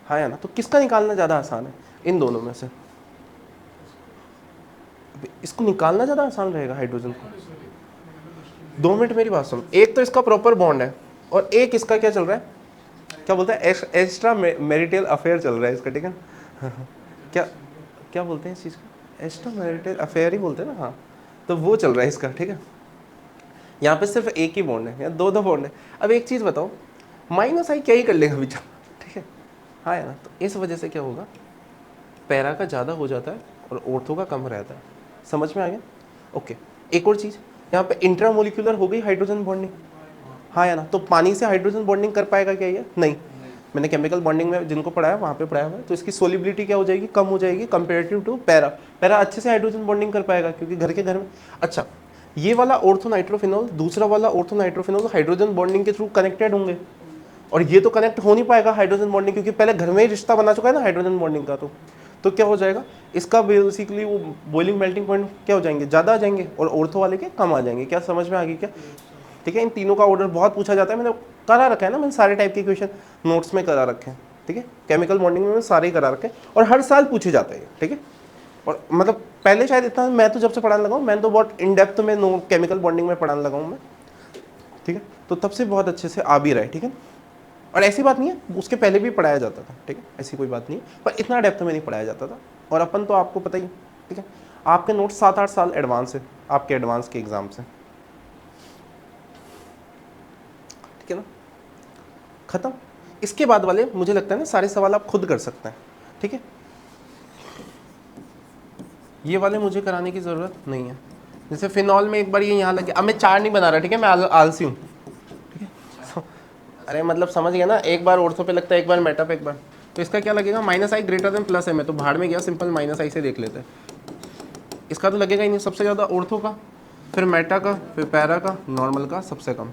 हाँ या ना। तो किसका निकालना ज़्यादा आसान है इन दोनों में से? इसको निकालना ज़्यादा आसान रहेगा हाइड्रोजन को। 2 मिनट मेरी बात सुन। एक तो इसका प्रॉपर बॉन्ड है, और एक इसका क्या चल रहा है, क्या बोलते हैं, एक्स्ट्रा मैरिटल अफेयर चल रहा है इसका। ठीक है, क्या क्या बोलते हैं इस चीज़ को, एक्स्ट्रा मैरिटल अफेयर ही बोलते हैं ना, हाँ। तो वो चल रहा है इसका। ठीक है, यहाँ पे सिर्फ एक ही बॉन्ड है या दो बॉन्ड है। अब एक चीज़ बताओ, माइनस आई क्या ही कर लेगा बेचारा, ठीक है, हाँ है ना। तो इस वजह से क्या होगा, पैरा का ज़्यादा हो जाता है और ऑर्थो का कम रहता है। समझ में आ गया? ओके। एक और चीज़, यहाँ पे इंट्रामोलिकुलर हो गई हाइड्रोजन बॉन्डिंग, हाँ या ना। तो पानी से हाइड्रोजन बॉन्डिंग कर पाएगा क्या ये? नहीं। मैंने केमिकल बॉन्डिंग में जिनको पढ़ाया वहाँ पे पढ़ाया हुआ है। तो इसकी सोलिबिलिटी क्या हो जाएगी, कम हो जाएगी कंपेरेटिव टू पैरा। पैरा अच्छे से हाइड्रोजन बॉन्डिंग कर पाएगा क्योंकि घर में। अच्छा, ये वाला ऑर्थो नाइट्रोफिनॉल, दूसरा वाला ऑर्थो नाइट्रोफिनॉल हाइड्रोजन बॉन्डिंग के थ्रू कनेक्टेड होंगे, और ये तो कनेक्ट हो नहीं पाएगा हाइड्रोजन बॉन्डिंग, क्योंकि पहले घर में ही रिश्ता बना चुका है ना हाइड्रोजन बॉन्डिंग का। तो क्या हो जाएगा, इसका बेसिकली वो बॉइलिंग मेल्टिंग पॉइंट क्या हो जाएंगे, ज़्यादा आ जाएंगे, और ऑर्थो वाले के कम आ जाएंगे। क्या समझ में आ गई क्या? ठीक है, इन तीनों का ऑर्डर बहुत पूछा जाता है, मैंने करा रखा है ना, मैंने सारे टाइप के क्वेश्चन नोट्स में करा रखे हैं। ठीक है, केमिकल बॉन्डिंग में सारे ही करा रखे हैं, और हर साल पूछे जाते हैं। ठीक है, और मतलब पहले शायद इतना, मैं तो जब से पढ़ाने लगा हूँ, मैंने तो बहुत इन डेप्थ में केमिकल बॉन्डिंग में पढ़ाने लगा हूँ मैं। ठीक है, तो तब से बहुत अच्छे से आ भी रहा है। ठीक है, और ऐसी बात नहीं है, उसके पहले भी पढ़ाया जाता था। ठीक है, ऐसी कोई बात नहीं है, पर इतना डेप्थ में नहीं पढ़ाया जाता था। और अपन तो आपको पता ही, ठीक है, आपके नोट 7-8 साल एडवांस है आपके एडवांस के एग्जाम से। ठीक है ना, खत्म। इसके बाद वाले मुझे लगता है ना सारे सवाल आप खुद कर सकते हैं। ठीक है, ये वाले मुझे कराने की ज़रूरत नहीं है। जैसे फिनॉल में एक बार ये यहाँ लगे, अब मैं 4 नहीं बना रहा, ठीक है, मैं आलसी हूँ। ठीक है, अरे मतलब समझ गया ना, एक बार ऑर्थो पे लगता है, एक बार मेटा पे, एक बार। तो इसका क्या लगेगा, माइनस आई ग्रेटर देन प्लस है। मैं तो भाड़ में गया, सिंपल माइनस आई से देख लेते हैं। इसका तो लगेगा ही नहीं, सबसे ज़्यादा ऑर्थो का, फिर मेटा का, फिर पैरा का, नॉर्मल का सबसे कम।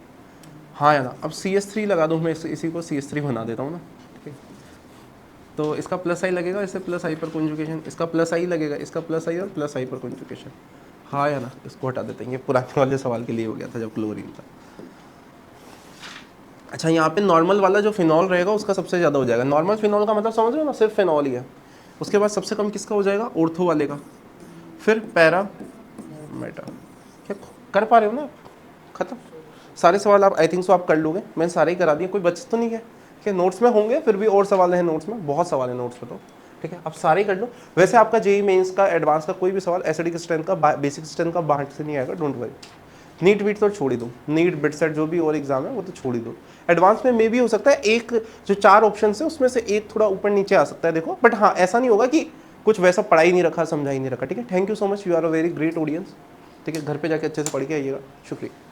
हाँ या ना। अब CS3 लगा दूँ मैं, इसी को CS3 बना देता हूँ ना, ठीक है। तो इसका प्लस आई लगेगा, इससे प्लस आई पर कॉन्जुगेशन, इसका प्लस आई लगेगा, इसका प्लस आई और प्लस आई पर कॉन्जुगेशन। हाँ या ना। इसको हटा देते हैं, ये पुराने वाले सवाल के लिए हो गया था जब क्लोरीन था। अच्छा, यहाँ पे नॉर्मल वाला जो फिनॉल रहेगा उसका सबसे ज़्यादा हो जाएगा। नॉर्मल फिनॉल का मतलब समझ रहे हो ना, सिर्फ फिनॉल ही है। उसके बाद सबसे कम किसका हो जाएगा, ऑर्थो वाले का, फिर पैरा मेटा। क्या कर पा रहे हो ना? खत्म सारे सवाल। आप आई थिंक सो आप कर लोगे, मैंने सारे ही करा दिए, कोई बच तो नहीं है। ठीक है, नोट्स में होंगे फिर भी और सवाल हैं नोट्स में, बहुत सवाल है नोट्स में तो। ठीक है, आप सारे ही कर लो। वैसे आपका जेई मेंस का एडवांस का कोई भी सवाल एसिडिक स्ट्रेंथ का, बेसिक स्ट्रेंथ का बाहर से नहीं आएगा, डोंट वरी। नीट वीट तो छोड़ ही दो, नीट बिट सेट जो भी और एग्जाम है वो तो छोड़ ही दो। एडवांस में मे भी हो सकता है एक जो 4 ऑप्शन है उसमें से एक थोड़ा ऊपर नीचे आ सकता है, देखो। बट हाँ, ऐसा नहीं होगा कि कुछ वैसा पढ़ा ही नहीं रखा, समझा ही नहीं रखा। ठीक है, thank you so much, you are a very great audience. ठीक है, घर पे जाके अच्छे से पढ़ के आइएगा। शुक्रिया।